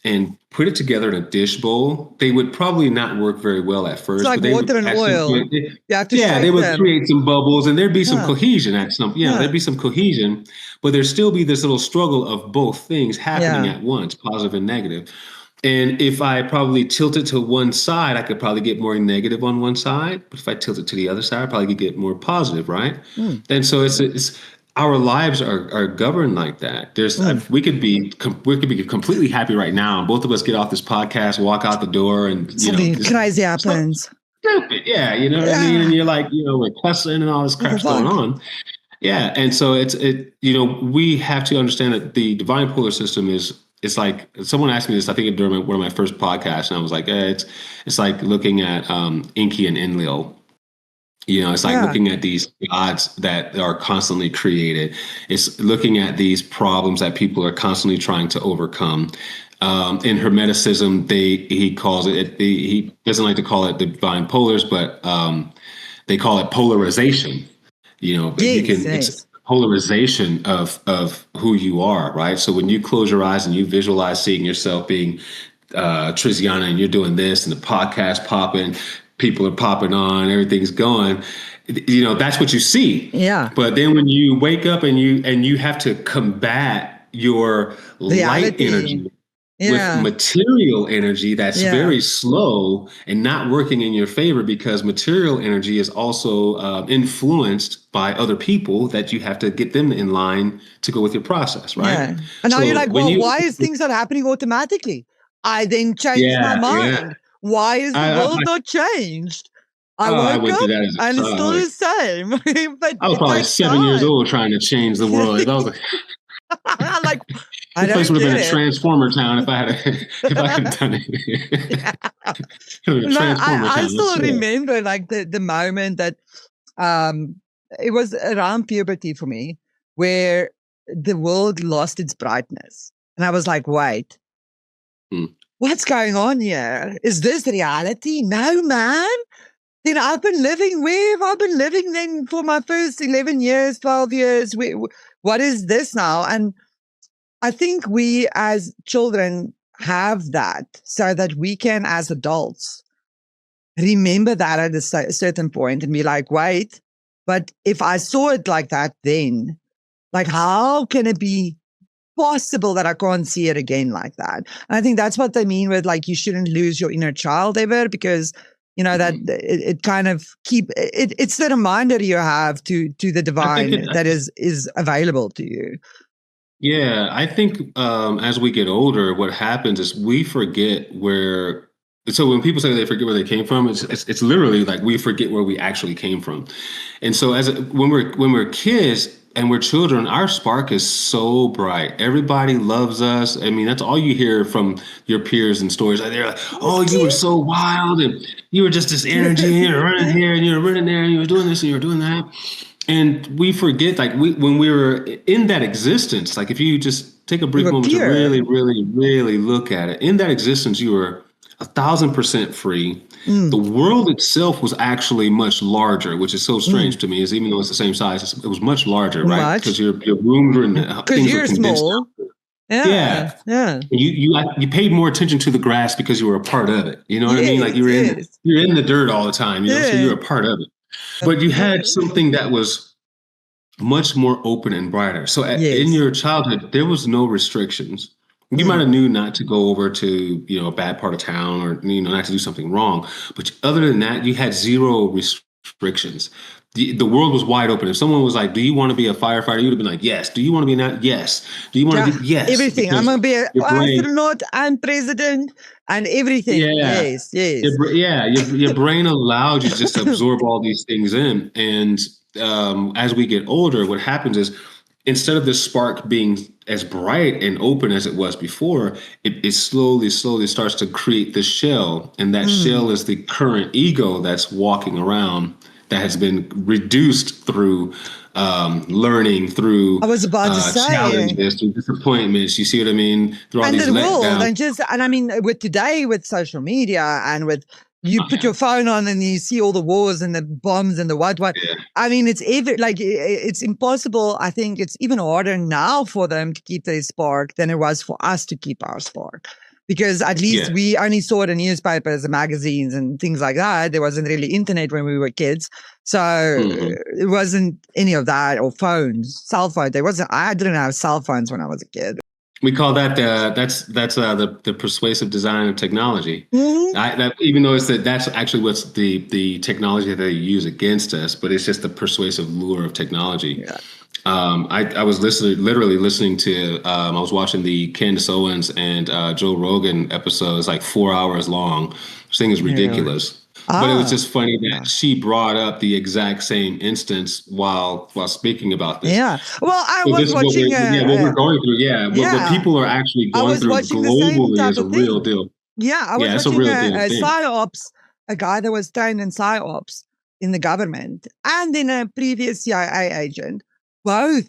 [SPEAKER 1] and put it together in a dish bowl, they would probably not work very well at first.
[SPEAKER 2] It's like water and oil.
[SPEAKER 1] They would create some bubbles and there'd be some cohesion at some. There'd be some cohesion, but there'd still be this little struggle of both things happening at once, positive and negative. And if I probably tilt it to one side, I could probably get more negative on one side. But if I tilt it to the other side, I probably could get more positive, right? And so it's our lives are governed like that. We could be completely happy right now, and both of us get off this podcast, walk out the door, and
[SPEAKER 2] crazy happens.
[SPEAKER 1] Stupid, yeah, you know what I mean. And you're like, we're cussing and all this crap's going on. Yeah, and so we have to understand that the divine polar system is. It's like someone asked me this, I think during one of my first podcasts, and I was like, it's like looking at Enki and Enlil. It's like looking at these gods that are constantly created. It's looking at these problems that people are constantly trying to overcome. In Hermeticism, he calls it. He doesn't like to call it the divine polars, but they call it polarization. It's polarization of who you are, right? So when you close your eyes and you visualize seeing yourself being Triziana, and you're doing this, and the podcast popping, people are popping on, everything's going, that's what you see. Yeah. But then when you wake up and you have to combat your light energy with material energy that's very slow and not working in your favor, because material energy is also influenced by other people that you have to get them in line to go with your process, right?
[SPEAKER 2] Yeah. And now you're like, why is things not happening automatically? I then changed my mind. Why is the world not changed? I
[SPEAKER 1] I
[SPEAKER 2] woke
[SPEAKER 1] went through
[SPEAKER 2] up
[SPEAKER 1] that as a
[SPEAKER 2] and it's still
[SPEAKER 1] child.
[SPEAKER 2] the same, but
[SPEAKER 1] I was
[SPEAKER 2] it
[SPEAKER 1] probably
[SPEAKER 2] takes
[SPEAKER 1] 7 years
[SPEAKER 2] time.
[SPEAKER 1] old trying to change the world. That was like
[SPEAKER 2] Like, I
[SPEAKER 1] the place
[SPEAKER 2] don't
[SPEAKER 1] would have been
[SPEAKER 2] get
[SPEAKER 1] a
[SPEAKER 2] it.
[SPEAKER 1] transformer town if I had if I had done it.
[SPEAKER 2] Yeah.
[SPEAKER 1] Could have been a
[SPEAKER 2] No,
[SPEAKER 1] transformer
[SPEAKER 2] I
[SPEAKER 1] town, I
[SPEAKER 2] still
[SPEAKER 1] swear.
[SPEAKER 2] remember like the moment that um it was around puberty for me where the world lost its brightness. And I was like, wait,
[SPEAKER 1] Hmm.
[SPEAKER 2] what's going on here? Is this reality? No, man. Then I've been living, where have I been living then for my first 11 years, 12 years? What is this now? And I think we as children have that so that we can, as adults, remember that at a certain point and be like, wait, but if I saw it like that, then like, how can it be possible that I can't see it again like that? And I think that's what they mean with like, you shouldn't lose your inner child ever, because that it kind of it's the reminder you have to the divine that is available to you.
[SPEAKER 1] Yeah, I think as we get older, what happens is we forget where. So when people say they forget where they came from, it's literally like we forget where we actually came from. And so when we're kids and we're children, our spark is so bright. Everybody loves us. I mean, that's all you hear from your peers and stories. They're like, "Oh, you were so wild, and you were just this energy, and you're running here, and you're running there, and you were doing this, and you were doing that." And we forget, like when we were in that existence, like if you just take a brief moment to really, really, really look at it, in that existence, you were 1,000% free. The world itself was actually much larger, which is so strange to me. Is even though it's the same size, it was much larger, right? Because your rooms were in things were condensed.
[SPEAKER 2] Small.
[SPEAKER 1] Yeah. You paid more attention to the grass because you were a part of it. You know what I mean? Like you're in the dirt all the time. So you're a part of it. But you had something that was much more open and brighter. So in your childhood, there was no restrictions. You might have knew not to go over to, a bad part of town or, not to do something wrong. But other than that, you had zero restrictions. The world was wide open. If someone was like, do you want to be a firefighter? You would have been like, yes. Do you want to be an Yes. Do you want to be? Yes.
[SPEAKER 2] Everything. I'm going to be an astronaut and president and everything.
[SPEAKER 1] Yeah.
[SPEAKER 2] Yes.
[SPEAKER 1] Your brain allowed you just to absorb all these things in. And as we get older, what happens is instead of this spark being as bright and open as it was before, it slowly starts to create the shell. And that shell is the current ego that's walking around, that has been reduced through learning, through
[SPEAKER 2] I was about to say,
[SPEAKER 1] challenges, through disappointments. You see what I mean? Through all these letdowns.
[SPEAKER 2] And I mean, with today, with social media and with you put your phone on and you see all the wars and the bombs and the what. Yeah. I mean, it's impossible. I think it's even harder now for them to keep their spark than it was for us to keep our spark. Because at least we only saw it in newspapers and magazines and things like that. There wasn't really internet when we were kids. So it wasn't any of that, or phones, cell phones. I didn't have cell phones when I was a kid.
[SPEAKER 1] We call that the persuasive design of technology. Even though that's actually what's the technology that they use against us, but it's just the persuasive lure of technology. Yeah. I was literally listening to. I was watching the Candace Owens and Joe Rogan episode. It's like 4 hours long. This thing is ridiculous. But it was just funny that she brought up the exact same instance while speaking about this.
[SPEAKER 2] Yeah. Well, I was watching.
[SPEAKER 1] What we're going through. What people are actually going through globally is a real deal.
[SPEAKER 2] Yeah, I was watching a PsyOps, a guy that was trained in PsyOps in the government, and then a previous CIA agent. Both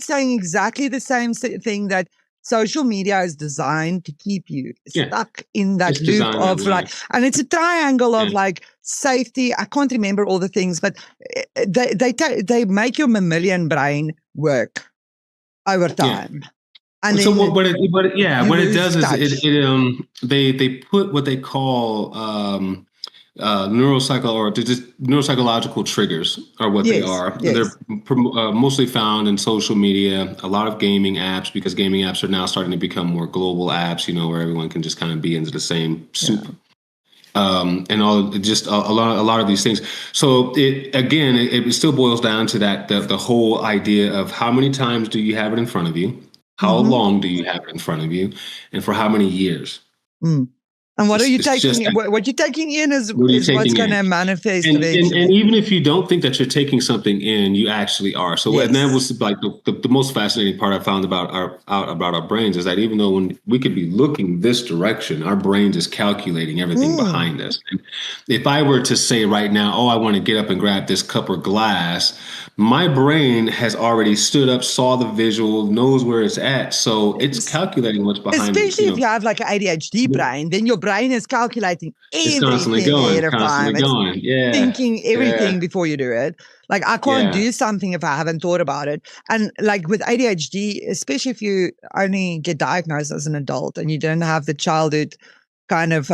[SPEAKER 2] saying exactly the same thing, that social media is designed to keep you stuck in that loop of and it's a triangle of like safety. I can't remember all the things, but they make your mammalian brain work over time. And
[SPEAKER 1] so what it does is they put what they call neuropsychological triggers are what they are. They're mostly found in social media, a lot of gaming apps, because gaming apps are now starting to become more global apps, where everyone can just kind of be into the same soup. And a lot of these things. So it still boils down to that the whole idea of how many times do you have it in front of you, how long do you have it in front of you, and for how many years.
[SPEAKER 2] And what are you taking? What you're taking in is what's going to manifest eventually.
[SPEAKER 1] And even if you don't think that you're taking something in, you actually are. So, and that was like the most fascinating part I found about our brains is that even though when we could be looking this direction, our brains is calculating everything behind us. And if I were to say right now, oh, I want to get up and grab this cup or glass, my brain has already stood up, saw the visual, knows where it's at. So it's calculating what's behind it.
[SPEAKER 2] Especially if you have like an ADHD brain, then your brain is calculating everything.
[SPEAKER 1] It's constantly going. Yeah.
[SPEAKER 2] Thinking everything before you do it. Like I can't do something if I haven't thought about it. And like with ADHD, especially if you only get diagnosed as an adult and you don't have the childhood kind of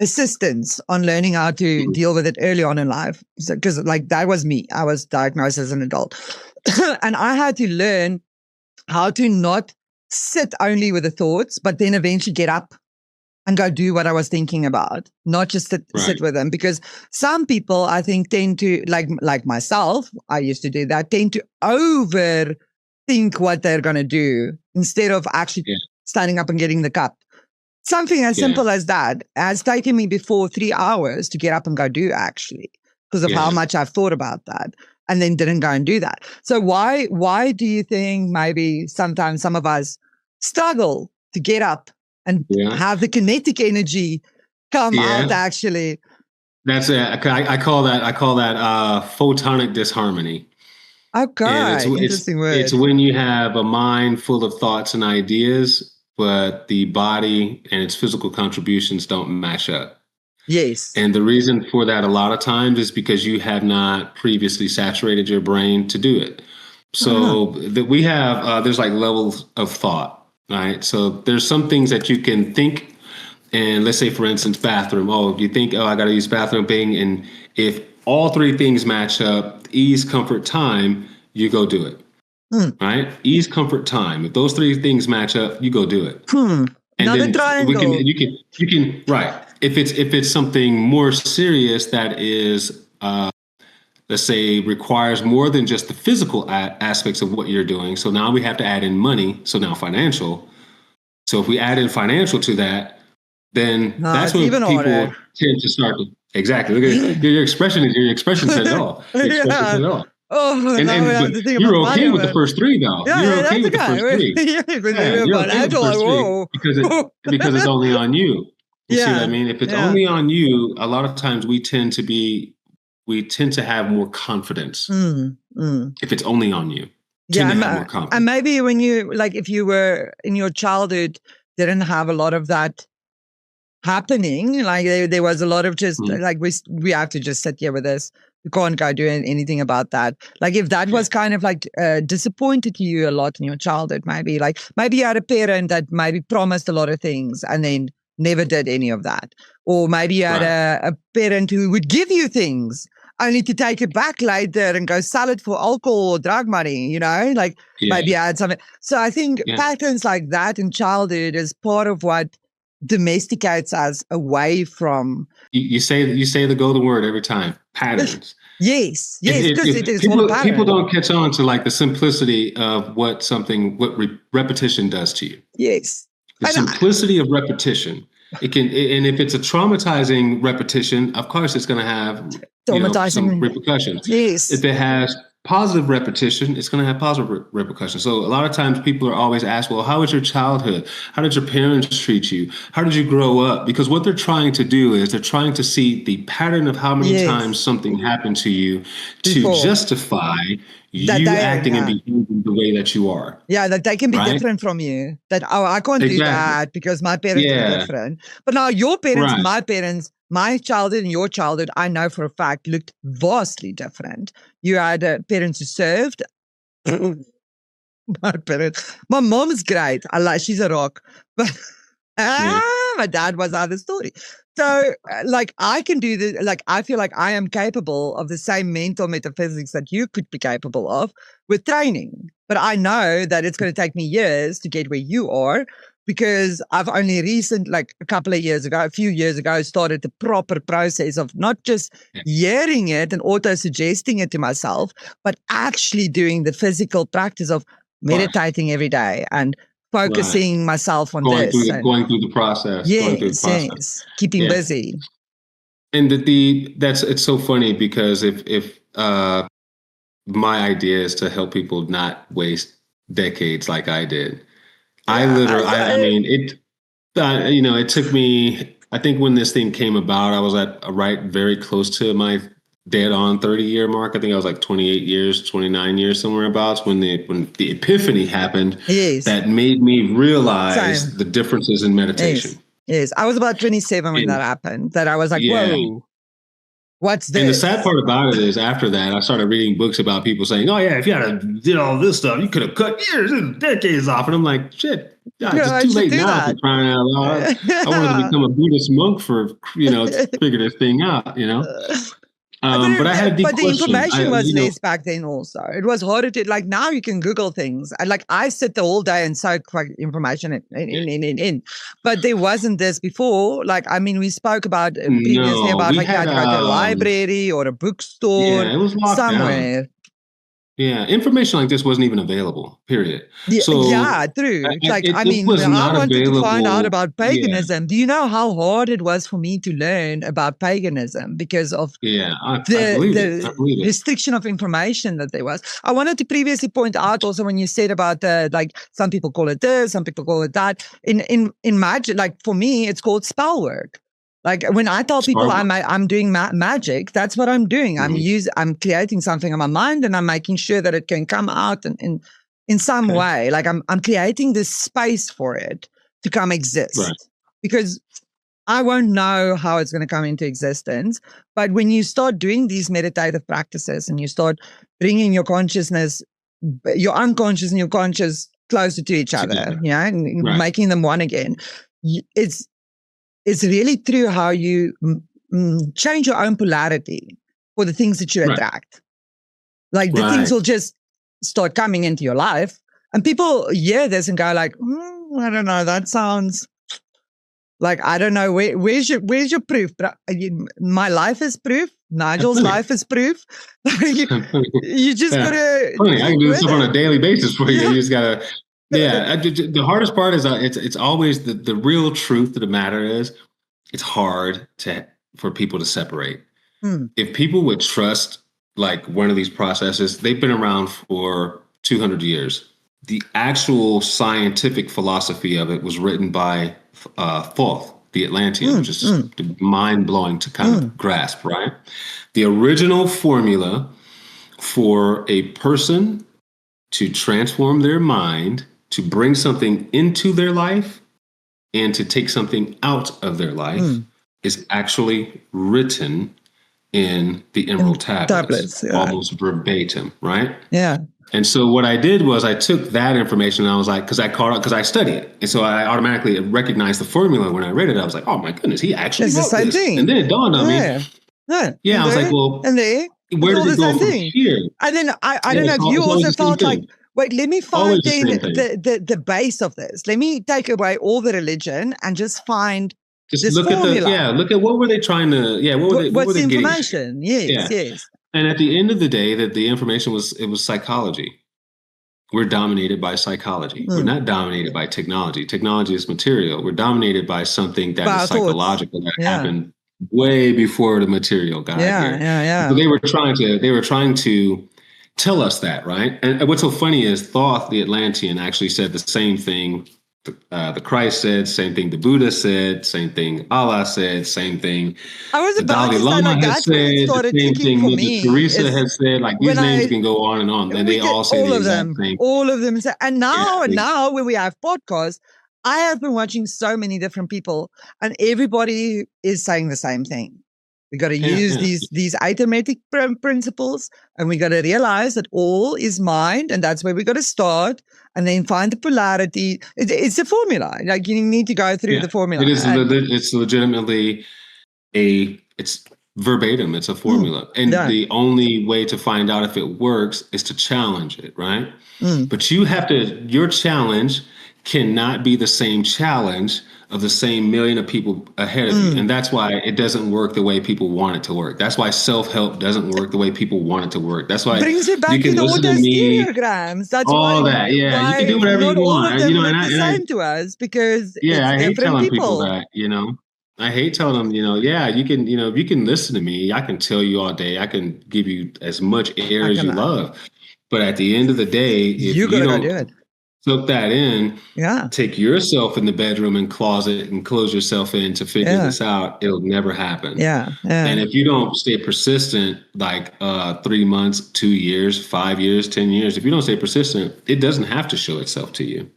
[SPEAKER 2] assistance on learning how to deal with it early on in life. So, because like that was me. I was diagnosed as an adult. And I had to learn how to not sit only with the thoughts, but then eventually get up and go do what I was thinking about, not just sit with them. Because some people, I think, tend to, like myself, I used to do that, tend to overthink what they're going to do instead of actually standing up and getting the cup. Something as simple as that has taken me before 3 hours to get up and go do, actually, because of how much I've thought about that and then didn't go and do that. So why do you think maybe sometimes some of us struggle to get up and have the kinetic energy come out actually?
[SPEAKER 1] That's it. I call that photonic disharmony.
[SPEAKER 2] Okay, interesting word.
[SPEAKER 1] It's when you have a mind full of thoughts and ideas, but the body and its physical contributions don't match up.
[SPEAKER 2] Yes.
[SPEAKER 1] And the reason for that a lot of times is because you have not previously saturated your brain to do it. So that we have, there's like levels of thought, right? So there's some things that you can think, and let's say, for instance, bathroom. Oh, you think, I got to use bathroom thing. And if all three things match up, ease, comfort, time, you go do it. Right? Ease, comfort, time. If those three things match up, you go do it.
[SPEAKER 2] And
[SPEAKER 1] then
[SPEAKER 2] triangle.
[SPEAKER 1] you can right. If it's something more serious that is let's say requires more than just the physical aspects of what you're doing. So now we have to add in money. So now financial. So if we add in financial to that, then that's when people tend to start to exactly. Look at your expression said it all. Said it all.
[SPEAKER 2] Oh,
[SPEAKER 1] and you're okay with the first three, though. You're okay with the first three. You're okay with the first three because it's only on you. You see what I mean? If it's only on you, a lot of times we tend to have more confidence. If it's only on you, have more confidence.
[SPEAKER 2] And maybe when you if you were in your childhood, didn't have a lot of that happening. Like there was a lot of just we have to just sit here with this. You can't go doing anything about that. Like if that was kind of disappointed you a lot in your childhood, maybe you had a parent that maybe promised a lot of things and then never did any of that. Or maybe you had a parent who would give you things only to take it back later and go sell it for alcohol or drug money, maybe I had something. So I think patterns like that in childhood is part of what domesticates us away from.
[SPEAKER 1] You say the golden word every time, patterns.
[SPEAKER 2] Yes, because it is one pattern.
[SPEAKER 1] People don't catch on to the simplicity of what repetition does to you.
[SPEAKER 2] Yes.
[SPEAKER 1] The simplicity of repetition. It can, and if it's a traumatizing repetition, of course it's going to have some repercussions.
[SPEAKER 2] Yes.
[SPEAKER 1] If it has positive repetition, it's going to have positive repercussions. So a lot of times people are always asked, well, how was your childhood? How did your parents treat you? How did you grow up? Because what they're trying to do is they're trying to see the pattern of how many times something happened to you to justify you acting and behaving the way that you are.
[SPEAKER 2] Yeah, that they can be different from you. That, I can't do that because my parents are different. But now your parents, my parents, my childhood and your childhood, I know for a fact, looked vastly different. You had parents who served. My mom is great. She's a rock. But my dad was out of the story. So, I can do this. I feel like I am capable of the same mental metaphysics that you could be capable of with training. But I know that it's going to take me years to get where you are, because I've only a few years ago, started the proper process of not just hearing it and auto-suggesting it to myself, but actually doing the physical practice of meditating every day and focusing myself on
[SPEAKER 1] going
[SPEAKER 2] this.
[SPEAKER 1] going through the process.
[SPEAKER 2] Yes. Keeping busy.
[SPEAKER 1] And it's so funny because if my idea is to help people not waste decades like I did. I mean, it took me, I think when this thing came about, I was very close to my dead on 30-year mark. I think I was like 28 years, 29 years, somewhere abouts when the epiphany happened. That made me realize the differences in meditation.
[SPEAKER 2] Yes. I was about 27 when that happened, that I was like, whoa. What's this?
[SPEAKER 1] And the sad part about it is after that, I started reading books about people saying, oh, yeah, if you had did all this stuff, you could have cut years and decades off. And I'm like, shit, it's too late now for crying out loud. I wanted to become a Buddhist monk to figure this thing out, But I had
[SPEAKER 2] the information was less back then also. It was harder to, like, now you can Google things. I sit the whole day and soak information in. But there wasn't this before. Like, I mean, we spoke about previously about you had to go to a library or a bookstore.
[SPEAKER 1] Yeah, it was locked
[SPEAKER 2] somewhere.
[SPEAKER 1] Down. Yeah, information like this wasn't even available, period.
[SPEAKER 2] True. I wanted to find out about paganism. Do you know how hard it was for me to learn about paganism because of the restriction of information that there was? I wanted to previously point out also when you said about some people call it this, some people call it that. In magic, like for me, it's called spell work. Like when I tell people I'm doing magic, that's what I'm doing.
[SPEAKER 1] Mm-hmm.
[SPEAKER 2] I'm creating something in my mind and I'm making sure that it can come out in some way. Like I'm creating this space for it to come exist, because I won't know how it's going to come into existence. But when you start doing these meditative practices and you start bringing your consciousness, your unconscious and your conscious closer to each other, and making them one again, it's really through how you change your own polarity for the things that you attract. Like the things will just start coming into your life, and people hear this and go like, I don't know, that sounds like, I don't know, where's your proof? But my life is proof. Nigel's life is proof. You just gotta.
[SPEAKER 1] Funny, I can do this on a daily basis for you. You just gotta. Yeah, the hardest part is it's always the real truth of the matter is it's hard for people to separate. If people would trust like one of these processes, they've been around for 200 years. The actual scientific philosophy of it was written by Thoth, the Atlantean, which is mind-blowing to kind of grasp, right? The original formula for a person to transform their mind, to bring something into their life and to take something out of their life is actually written in the Emerald Tablets, almost verbatim, right?
[SPEAKER 2] Yeah.
[SPEAKER 1] And so what I did was I took that information and I was like, because I study it. And so I automatically recognized the formula when I read it. I was like, oh my goodness, he actually wrote
[SPEAKER 2] the same
[SPEAKER 1] this.
[SPEAKER 2] thing.
[SPEAKER 1] And then it dawned on me. Yeah, I was like, well, where did it go from here?
[SPEAKER 2] And then I don't know if you also felt like, wait, let me find the base of this. Let me take away all the religion and just find this
[SPEAKER 1] look
[SPEAKER 2] formula.
[SPEAKER 1] Look at what were they trying to,
[SPEAKER 2] what's the information? Yes.
[SPEAKER 1] And at the end of the day, that the information was psychology. We're dominated by psychology. We're not dominated by technology. Technology is material. We're dominated by something that is psychological that happened way before the material got here. So they were trying to tell us that, right? And what's so funny is Thoth, the Atlantean, actually said the same thing. The Christ said, same thing the Buddha said, same thing Allah said, same thing the Dalai Lama has said, the same thing Mother Teresa has said. Like these names can go on, and they all say the exact same.
[SPEAKER 2] All of them. And now when we have podcasts, I have been watching so many different people, and everybody is saying the same thing. We got to use these arithmetic principles, and we got to realize that all is mind, and that's where we got to start, and then find the polarity. It's a formula. Like you need to go through the formula.
[SPEAKER 1] It is. It's legitimately it's verbatim. It's a formula, and the only way to find out if it works is to challenge it, right? But you have to. Your challenge cannot be the same challenge of the same million of people ahead of you. And that's why it doesn't work the way people want it to work. That's why self-help doesn't work the way people want it to work. That's why
[SPEAKER 2] brings me back
[SPEAKER 1] you can
[SPEAKER 2] to the
[SPEAKER 1] listen
[SPEAKER 2] auto
[SPEAKER 1] to me,
[SPEAKER 2] stereograms. That's
[SPEAKER 1] all
[SPEAKER 2] why,
[SPEAKER 1] that. Yeah, you can do whatever
[SPEAKER 2] not
[SPEAKER 1] you
[SPEAKER 2] all of
[SPEAKER 1] want.
[SPEAKER 2] them
[SPEAKER 1] You know,
[SPEAKER 2] look the
[SPEAKER 1] and I
[SPEAKER 2] same to us because
[SPEAKER 1] yeah,
[SPEAKER 2] it's
[SPEAKER 1] I hate
[SPEAKER 2] different
[SPEAKER 1] telling people
[SPEAKER 2] people.
[SPEAKER 1] that, you know. I hate telling them, you know, yeah, you can, you know, if you can listen to me, I can tell you all day. I can give you as much air as you love. But at the end of the day, if
[SPEAKER 2] you
[SPEAKER 1] you
[SPEAKER 2] gotta go
[SPEAKER 1] don't
[SPEAKER 2] do it.
[SPEAKER 1] soak that in,
[SPEAKER 2] Yeah.
[SPEAKER 1] take yourself in the bedroom and closet and close yourself in to figure this out, it'll never happen.
[SPEAKER 2] Yeah.
[SPEAKER 1] And if you don't stay persistent, like 3 months, 2 years, 5 years, 10 years, if you don't stay persistent, it doesn't have to show itself to you.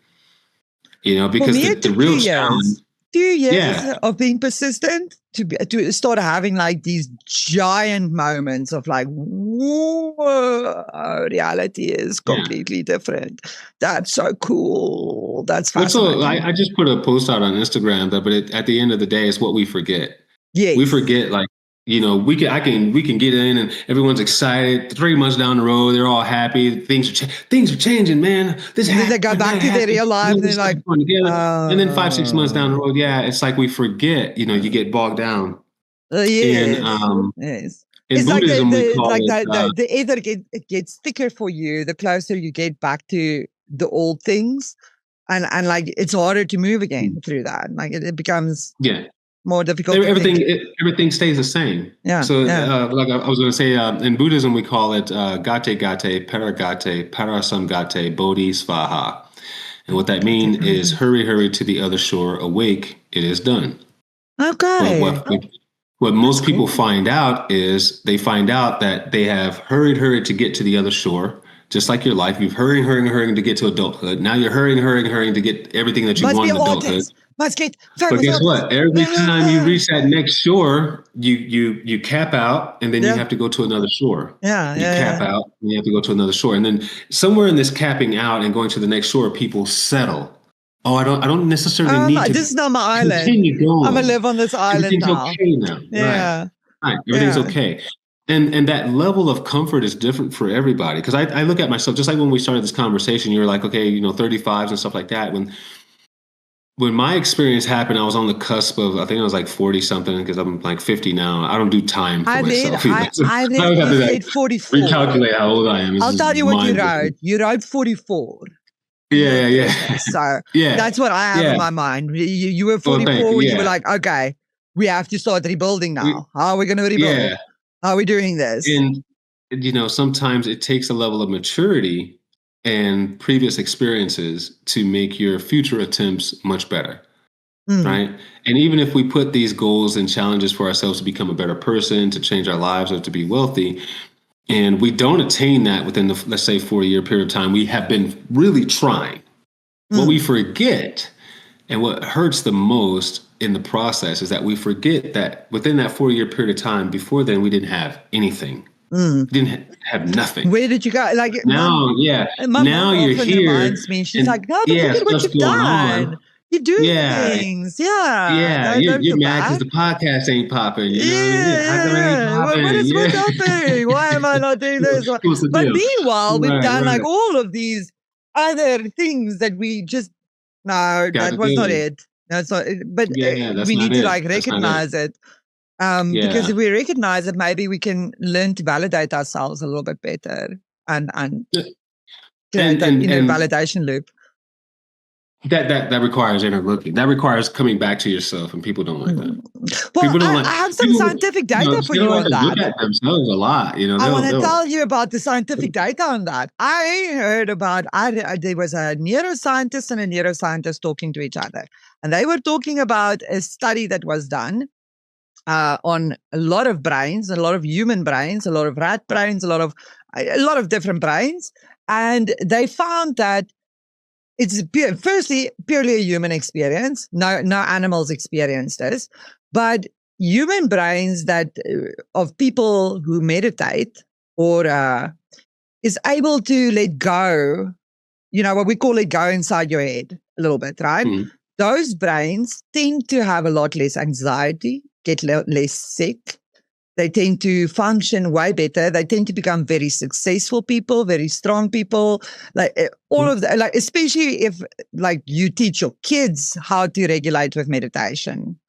[SPEAKER 1] You know, because
[SPEAKER 2] for me,
[SPEAKER 1] the real challenge.
[SPEAKER 2] 2 years
[SPEAKER 1] Yeah.
[SPEAKER 2] of being persistent to start having like these giant moments of like, whoa, reality is completely different. That's so cool. That's fascinating.
[SPEAKER 1] So I just put a post out on Instagram but at the end of the day, it's what we forget.
[SPEAKER 2] Yes.
[SPEAKER 1] We forget, like, you know, we can get in and everyone's excited. 3 months down the road, they're all happy. Things are changing, man. This
[SPEAKER 2] and then they go back to their real life and they're like,
[SPEAKER 1] and then 5, 6 months down the road, it's like we forget. You know, you get bogged down.
[SPEAKER 2] Yes.
[SPEAKER 1] Yes.
[SPEAKER 2] It's
[SPEAKER 1] Buddhism,
[SPEAKER 2] the ether it gets thicker for you the closer you get back to the old things, and like it's harder to move again through that. Like it becomes more difficult.
[SPEAKER 1] Everything stays the same.
[SPEAKER 2] Yeah.
[SPEAKER 1] So, like I was going to say, in Buddhism, we call it gate gate, paragate, parasamgate, bodhisvaha. And what that means is hurry, hurry to the other shore, awake, it is done.
[SPEAKER 2] Okay.
[SPEAKER 1] What most people find out is they find out that they have hurried to get to the other shore, just like your life. You've hurrying to get to adulthood. Now you're hurrying to get everything that you want in adulthood. But guess what? Every time you reach that next shore, you cap out, and then you have to go to another shore. You cap out, and you have to go to another shore, and then somewhere in this capping out and going to the next shore, people settle. Oh, I don't necessarily need to.
[SPEAKER 2] This is not my island.
[SPEAKER 1] Continue going.
[SPEAKER 2] I'm gonna live on this island
[SPEAKER 1] Everything's
[SPEAKER 2] now.
[SPEAKER 1] okay now.
[SPEAKER 2] Yeah.
[SPEAKER 1] Right. Everything's okay. And that level of comfort is different for everybody. Because I look at myself, just like when we started this conversation, you were like, okay, you know, 35s and stuff like that. When my experience happened, I was on the cusp of, I think I was like 40 something, because I'm like 50 now. I don't do time for myself.
[SPEAKER 2] I read 44.
[SPEAKER 1] Recalculate how old I am.
[SPEAKER 2] I'll tell you what you wrote. You wrote 44.
[SPEAKER 1] Yeah.
[SPEAKER 2] So that's what I have in my mind. You were 44. You were like, okay, we have to start rebuilding now. How are we going to rebuild?
[SPEAKER 1] Yeah.
[SPEAKER 2] How are we doing this?
[SPEAKER 1] And, you know, sometimes it takes a level of maturity and previous experiences to make your future attempts much better. Right. And even if we put these goals and challenges for ourselves to become a better person, to change our lives, or to be wealthy, and we don't attain that within the, let's say, 4-year period of time, we have been really trying. What we forget, and what hurts the most in the process, is that we forget that within that 4-year period of time, before then, we didn't have anything. We didn't have nothing.
[SPEAKER 2] Where did you go? Like
[SPEAKER 1] now,
[SPEAKER 2] my
[SPEAKER 1] now
[SPEAKER 2] mom
[SPEAKER 1] you're
[SPEAKER 2] often
[SPEAKER 1] here.
[SPEAKER 2] Reminds me, she's like, no, don't forget what you've done. You're doing things.
[SPEAKER 1] You're mad because the podcast ain't popping. You know what I mean?
[SPEAKER 2] What's happening? Why am I not doing this? But meanwhile, we've done like all of these other things that we just, that was not it. That's not it. But we need to like recognize it. Because if we recognize it, maybe we can learn to validate ourselves a little bit better and create that inner validation loop.
[SPEAKER 1] That requires inner looking. That requires coming back to yourself, and people don't like that.
[SPEAKER 2] Well, I have some scientific data for you on that.
[SPEAKER 1] Look at themselves a lot. You know,
[SPEAKER 2] I want to tell you about the scientific data on that. I heard about. There was a neuroscientist and a neuroscientist talking to each other, and they were talking about a study that was done on a lot of brains, a lot of human brains, a lot of rat brains, a lot of different brains, and they found that it's firstly purely a human experience. No animals experienced this, but human brains that of people who meditate or is able to let go. You know what we call it, go inside your head a little bit, right? Those brains tend to have a lot less anxiety, get less sick. They tend to function way better. They tend to become very successful people, very strong people. Like all of that, like especially if like you teach your kids how to regulate with meditation.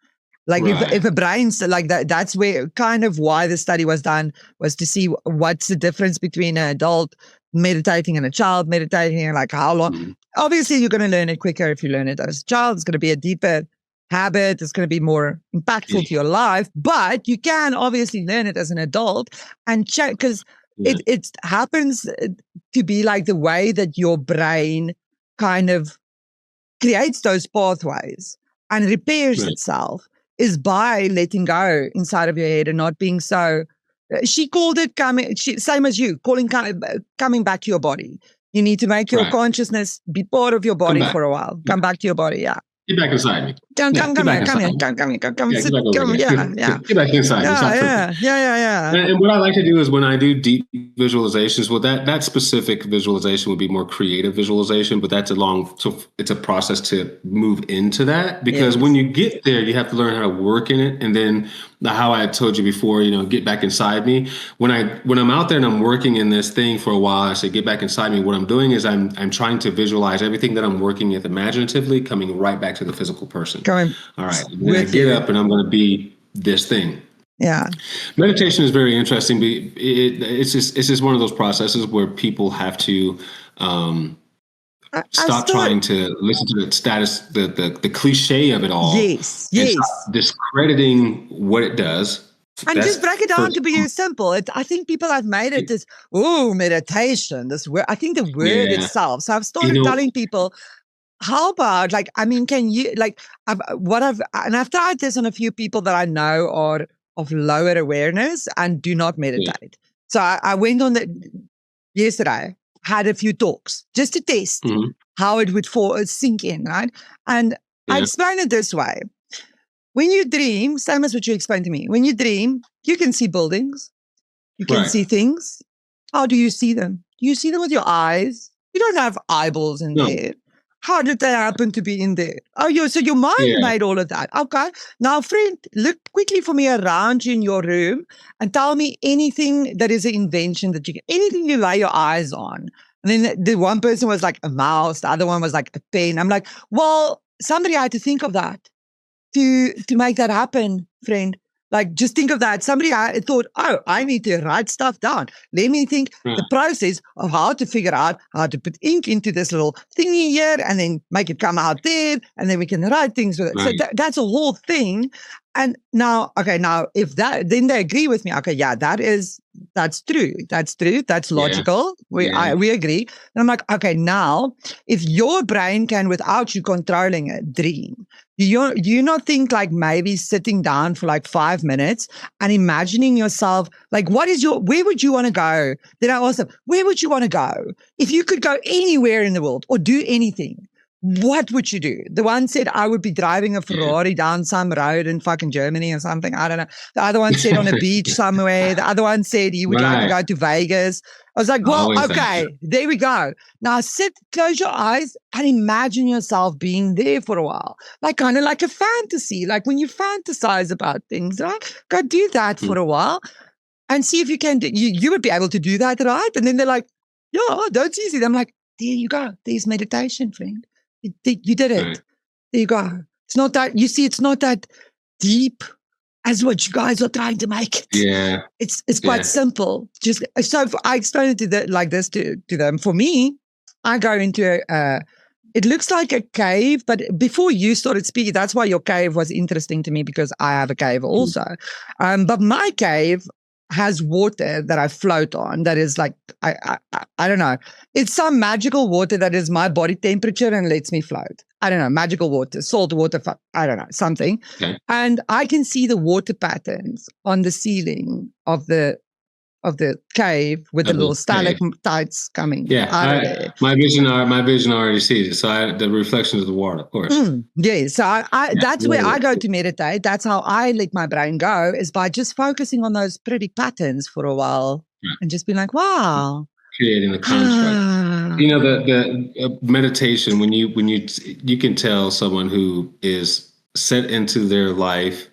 [SPEAKER 2] Like if a brain's like that's where kind of why the study was done, was to see what's the difference between an adult meditating and a child meditating, and like how long. Obviously, you're going to learn it quicker if you learn it as a child. It's going to be a deeper habit. It's going to be more impactful to your life, but you can obviously learn it as an adult and check, because it happens to be like the way that your brain kind of creates those pathways and repairs itself is by letting go inside of your head and not being so. She called it same as you, coming back to your body. You need to make your consciousness be part of your body for a while. Come back to your body,
[SPEAKER 1] Get back inside me.
[SPEAKER 2] Come here. Get back inside. Yeah.
[SPEAKER 1] And what I like to do is when I do deep visualizations, well, that specific visualization would be more creative visualization, but so it's a process to move into that, because when you get there, you have to learn how to work in it. And then how I told you before, get back inside me. When I'm out there and I'm working in this thing for a while, I say, get back inside me. What I'm doing is I'm trying to visualize everything that I'm working with imaginatively coming right back to the physical person. All right. When I get up and I'm going to be this thing.
[SPEAKER 2] Yeah.
[SPEAKER 1] Meditation is very interesting. It's just one of those processes where people have to stop trying to listen to the status, the cliche of it all.
[SPEAKER 2] Yes.
[SPEAKER 1] Stop discrediting what it does.
[SPEAKER 2] And just break it down to be simple. I think people have made it this, meditation, this word. I think the word itself. So I've started telling people, how about, can you, I've tried this on a few people that I know are of lower awareness and do not meditate. So I went on yesterday, had a few talks just to test how it would sink in, right? And I explain it this way. When you dream, same as what you explained to me, when you dream, you can see buildings, you can see things. How do you see them? Do you see them with your eyes? You don't have eyeballs in there. How did that happen to be in there? So your mind made all of that. Okay. Now, friend, look quickly for me around you in your room and tell me anything that is an invention anything you lay your eyes on. And then the one person was like a mouse, the other one was like a pen. I'm like, well, somebody had to think of that to make that happen, friend. Like, just think of that. Somebody thought, I need to write stuff down. Let me think the process of how to figure out how to put ink into this little thingy here and then make it come out there, and then we can write things with it. So that's a whole thing. And now, if then they agree with me. Okay, that's true. That's true. That's logical. We agree. And I'm like, okay, now, if your brain can, without you controlling it, dream, do you not think like maybe sitting down for like 5 minutes and imagining yourself, like, where would you want to go? Then I asked them, where would you want to go? If you could go anywhere in the world or do anything, what would you do? The one said, I would be driving a Ferrari down some road in fucking Germany or something. I don't know. The other one said on a beach somewhere. The other one said he would like to go to Vegas. I was like, well, okay, there we go. Now close your eyes and imagine yourself being there for a while. Like kind of like a fantasy. Like when you fantasize about things, right? Go do that for a while and see if you can. You would be able to do that, right? And then they're like, yeah, that's easy. I'm like, there you go. There's meditation, friend. You did it. There you go. It's not that, you see, it's not that deep as what you guys are trying to make it.
[SPEAKER 1] Yeah.
[SPEAKER 2] It's quite simple. Just so I explained it like this to them. For me, I go into it looks like a cave, but before you started speaking, that's why your cave was interesting to me, because I have a cave also. But my cave has water that I float on that is like, I don't know. It's some magical water that is my body temperature and lets me float. I don't know, magical water, salt water, I don't know, something. Okay. And I can see the water patterns on the ceiling of the cave with the little stalactites coming out of there.
[SPEAKER 1] My vision already sees it. So the reflection of the water, of course.
[SPEAKER 2] So that's where I go to meditate. That's how I let my brain go, is by just focusing on those pretty patterns for a while and just being like, wow.
[SPEAKER 1] Creating the construct. The meditation, when you can tell someone who is set into their life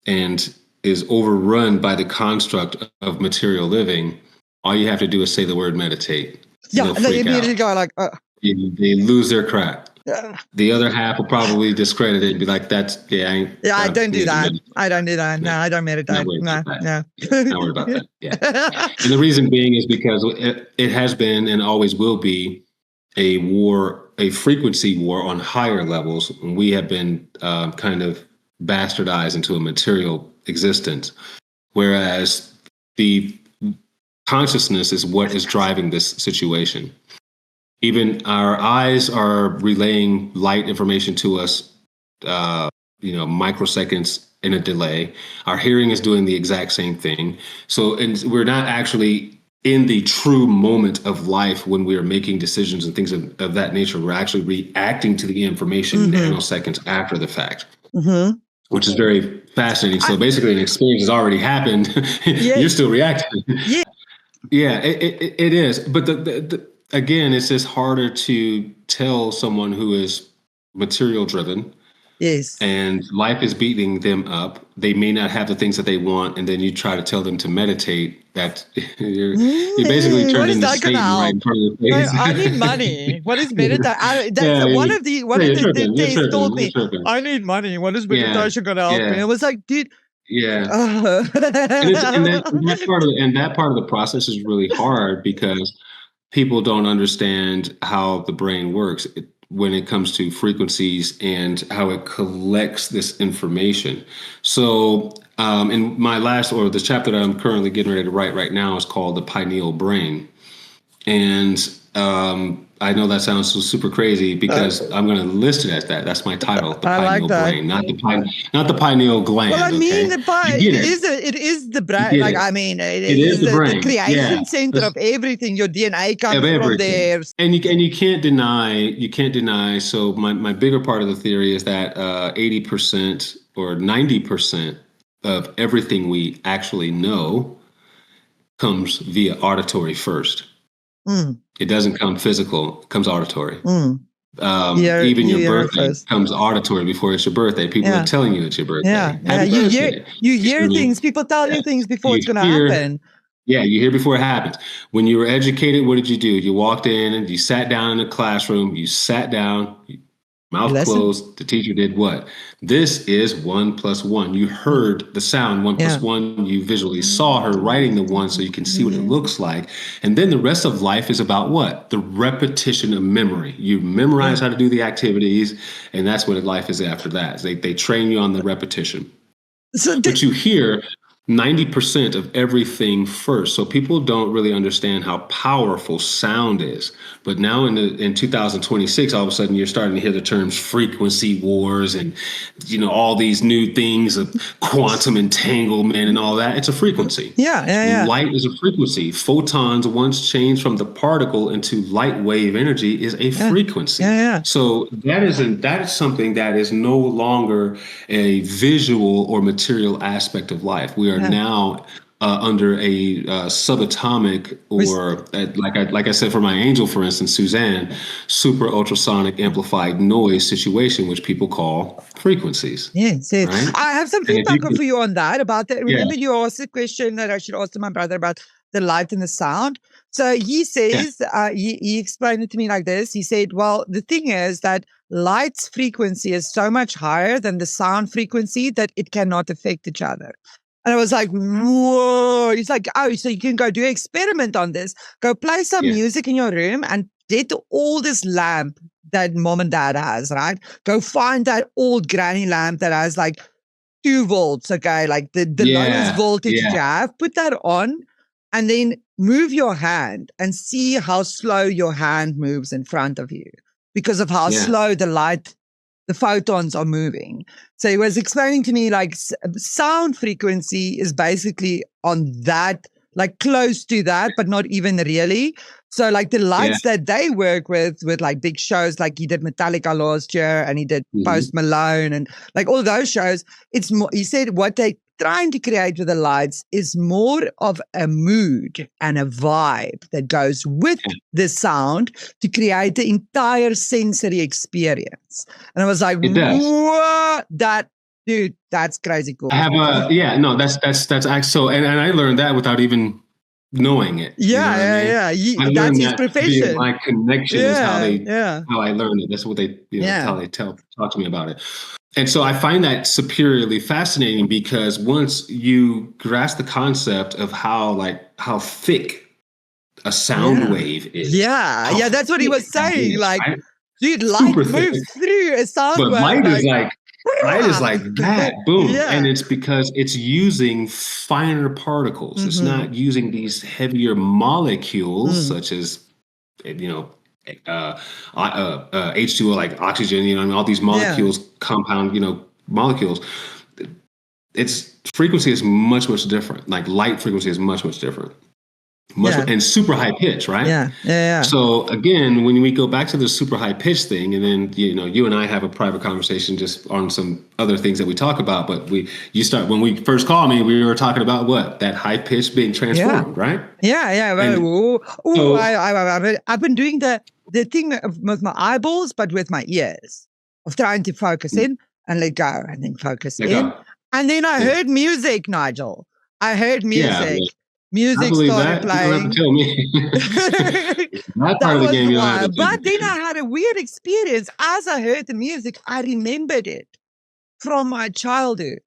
[SPEAKER 1] and is overrun by the construct of material living, all you have to do is say the word meditate.
[SPEAKER 2] Yeah, and they immediately go like,
[SPEAKER 1] they lose their crap. The other half will probably discredit it and be like,
[SPEAKER 2] I don't do that. I don't do that. No, I don't meditate.
[SPEAKER 1] Not worried about that. Yeah. And the reason being is because it has been and always will be a frequency war on higher levels. We have been kind of bastardized into a material existence, whereas the consciousness is what is driving this situation. Even our eyes are relaying light information to us, microseconds in a delay. Our hearing is doing the exact same thing. So, and we're not actually in the true moment of life when we are making decisions and things of that nature. We're actually reacting to the information nanoseconds after the fact, which is very fascinating. So basically an experience has already happened. You're still reacting. Yeah, it is. But again, it's just harder to tell someone who is material driven.
[SPEAKER 2] Yes.
[SPEAKER 1] And life is beating them up. They may not have the things that they want, and then you try to tell them to meditate. That you're basically turned into Satan right in front of the face.
[SPEAKER 2] I need money. What is meditation? One of the tests told me, I need money. What is meditation going to help me? I was like, dude.
[SPEAKER 1] Yeah. And that part of the process is really hard because people don't understand how the brain works when it comes to frequencies and how it collects this information. So in my the chapter that I'm currently getting ready to write right now is called The Pineal Brain. And I know that sounds so super crazy because I'm going to list it as that. That's my title, the pineal brain, not the pineal gland.
[SPEAKER 2] Well, I mean, it is the brain. Like, I mean, it is the brain. The creation center of everything. Your DNA comes from there.
[SPEAKER 1] And you can't deny. So my bigger part of the theory is that 80% or 90% of everything we actually know comes via auditory first. It doesn't come physical, it comes auditory. Even your birthday comes auditory before it's your birthday. People are telling you it's your birthday.
[SPEAKER 2] You hear things. People tell you things before it's going to happen.
[SPEAKER 1] Yeah, you hear before it happens. When you were educated, what did you do? You walked in and you sat down in the classroom. You sat down, mouth closed. The teacher did what? This is 1 + 1. You heard the sound 1 + 1. You visually saw her writing the 1 so you can see what it looks like. And then the rest of life is about what? The repetition of memory. You memorize how to do the activities, and that's what life is after that. They train you on the repetition. But you hear 90% of everything first. So people don't really understand how powerful sound is. But now in 2026, all of a sudden you're starting to hear the terms frequency wars and, all these new things of quantum entanglement and all that. It's a frequency.
[SPEAKER 2] Yeah.
[SPEAKER 1] Light is a frequency. Photons, once changed from the particle into light wave energy, is a frequency. So that is something that is no longer a visual or material aspect of life. We are now under a subatomic or like I said for my angel, for instance, Suzanne, super ultrasonic amplified noise situation, which people call frequencies.
[SPEAKER 2] Yes. Right? I have some feedback for you on that. About that. Remember, you asked a question that I should ask to my brother about the light and the sound. So he says, he explained it to me like this. He said, well, the thing is that light's frequency is so much higher than the sound frequency that it cannot affect each other. And I was like, whoa. He's like, oh, so you can go do an experiment on this. Go play some music in your room and get the oldest lamp that mom and dad has, right? Go find that old granny lamp that has like 2 volts, okay? Like the lowest voltage you have. Put that on and then move your hand and see how slow your hand moves in front of you because of how slow the photons are moving. So he was explaining to me like sound frequency is basically on that, like close to that, but not even really. So like the lights that they work with like big shows, like he did Metallica last year and he did Post Malone and like all those shows. It's more, he said what they trying to create with the lights is more of a mood and a vibe that goes with the sound to create the entire sensory experience. And I was like, what? That Dude, that's crazy cool.
[SPEAKER 1] I have that's actually so, and I learned that without even knowing it.
[SPEAKER 2] Yeah.
[SPEAKER 1] That's
[SPEAKER 2] his profession.
[SPEAKER 1] My connection is how I learned it. That's what they, how they talk to me about it. And so I find that superiorly fascinating because once you grasp the concept of how thick a sound wave is.
[SPEAKER 2] Yeah, that's what he was saying.
[SPEAKER 1] Is,
[SPEAKER 2] like,
[SPEAKER 1] right?
[SPEAKER 2] dude, light moves through a sound wave.
[SPEAKER 1] Light is like that, boom. And it's because it's using finer particles. It's not using these heavier molecules such as, H2O, like oxygen, all these molecules, compound, molecules. Its frequency is much, much different. Like light frequency is much, much different. And super high pitch, right?
[SPEAKER 2] Yeah.
[SPEAKER 1] So again, when we go back to the super high pitch thing, and then you and I have a private conversation just on some other things that we talk about. But when we first called me, we were talking about what that high pitch being transformed, right?
[SPEAKER 2] Yeah. I've been doing the thing with my eyeballs, but with my ears, of trying to focus in and let go, and then focus in, and then I heard music, Nigel. I heard music. Music started playing.
[SPEAKER 1] You don't have to tell me. That part of the game,
[SPEAKER 2] but then I had a weird experience. As I heard the music, I remembered it from my childhood.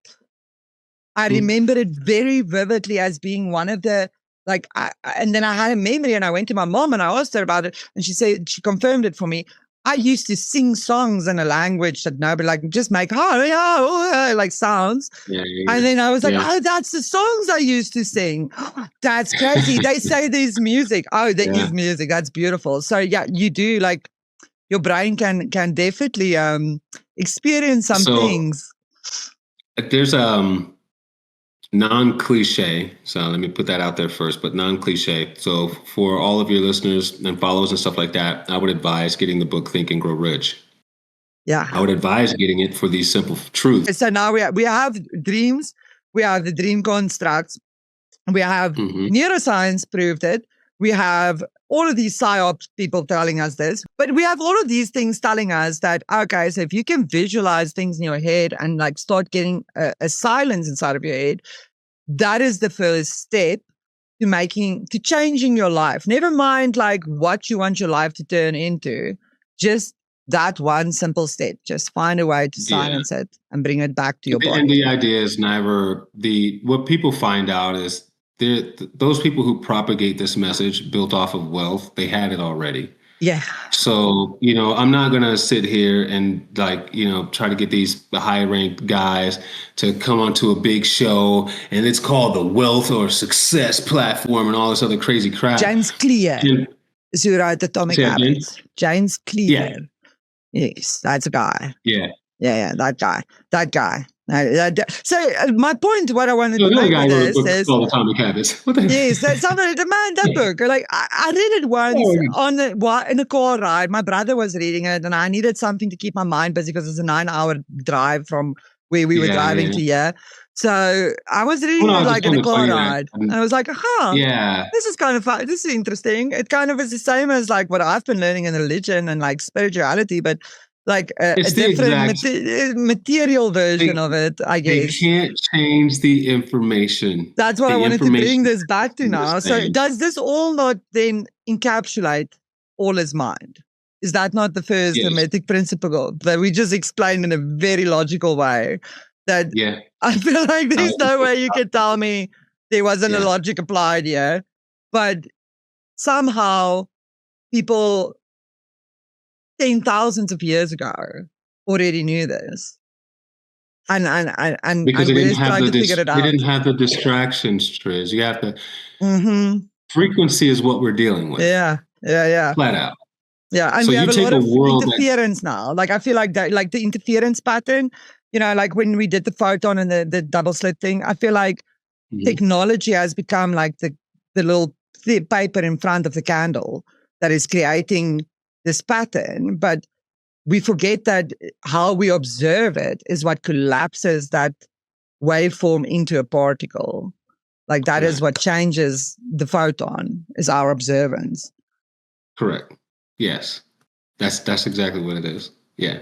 [SPEAKER 2] I remember it very vividly as being one of the, and then I had a memory, and I went to my mom and I asked her about it, and she confirmed it for me. I used to sing songs in a language that nobody, just make sounds. And then I was like, oh, that's the songs I used to sing. That's crazy. They say there's music. Oh, there is music. That's beautiful. So yeah, you do, your brain can definitely experience some things.
[SPEAKER 1] There's non-cliche, so let me put that out there first, but non-cliche. So for all of your listeners and followers and stuff like that, I would advise getting the book Think and Grow Rich.
[SPEAKER 2] Yeah.
[SPEAKER 1] I would advise getting it for these simple truths.
[SPEAKER 2] So now we have dreams, we have the dream constructs, we have neuroscience proved it, we have all of these psyops people telling us this, but we have all of these things telling us that, okay, so if you can visualize things in your head and start getting a silence inside of your head, that is the first step to changing your life. Never mind what you want your life to turn into, just that one simple step. Just find a way to silence it and bring it back to your body.
[SPEAKER 1] And the idea is what people find out is those people who propagate this message built off of wealth, they had it already.
[SPEAKER 2] Yeah.
[SPEAKER 1] So, I'm not going to sit here and try to get these high ranked guys to come onto a big show and it's called the Wealth or Success Platform and all this other crazy crap.
[SPEAKER 2] James Clear is who wrote Atomic Habits. James Clear.
[SPEAKER 1] Yeah.
[SPEAKER 2] Yes, that's a guy.
[SPEAKER 1] Yeah.
[SPEAKER 2] Yeah, that guy. So my point, what I wanted to make with this is
[SPEAKER 1] Atomic Habits.
[SPEAKER 2] Yes, somebody demand that book. I read it once in a car ride. My brother was reading it, and I needed something to keep my mind busy because it's a 9-hour drive from where we were driving to here. So I was reading it in a car ride, and I was like, this is kind of fun. This is interesting. It kind of is the same as what I've been learning in religion and spirituality, but a different material version of it, I guess.
[SPEAKER 1] They can't change the information.
[SPEAKER 2] That's what I wanted to bring this back to now. So does this all not then encapsulate all is mind? Is that not the first hermetic principle that we just explained in a very logical way? That I feel like there's no way you can tell me there wasn't a logic applied here. But somehow people 10,000s of years ago already knew this. And
[SPEAKER 1] because
[SPEAKER 2] they didn't
[SPEAKER 1] have the distractions, Triz. You have to frequency is what we're dealing with.
[SPEAKER 2] Yeah.
[SPEAKER 1] Flat out.
[SPEAKER 2] Yeah, and so we have a lot of interference now. I feel like that, the interference pattern, when we did the photon and the double slit thing, I feel like technology has become the little paper in front of the candle that is creating this pattern, but we forget that how we observe it is what collapses that waveform into a particle. That is what changes the photon, is our observance.
[SPEAKER 1] Correct. Yes. That's exactly what it is. Yeah.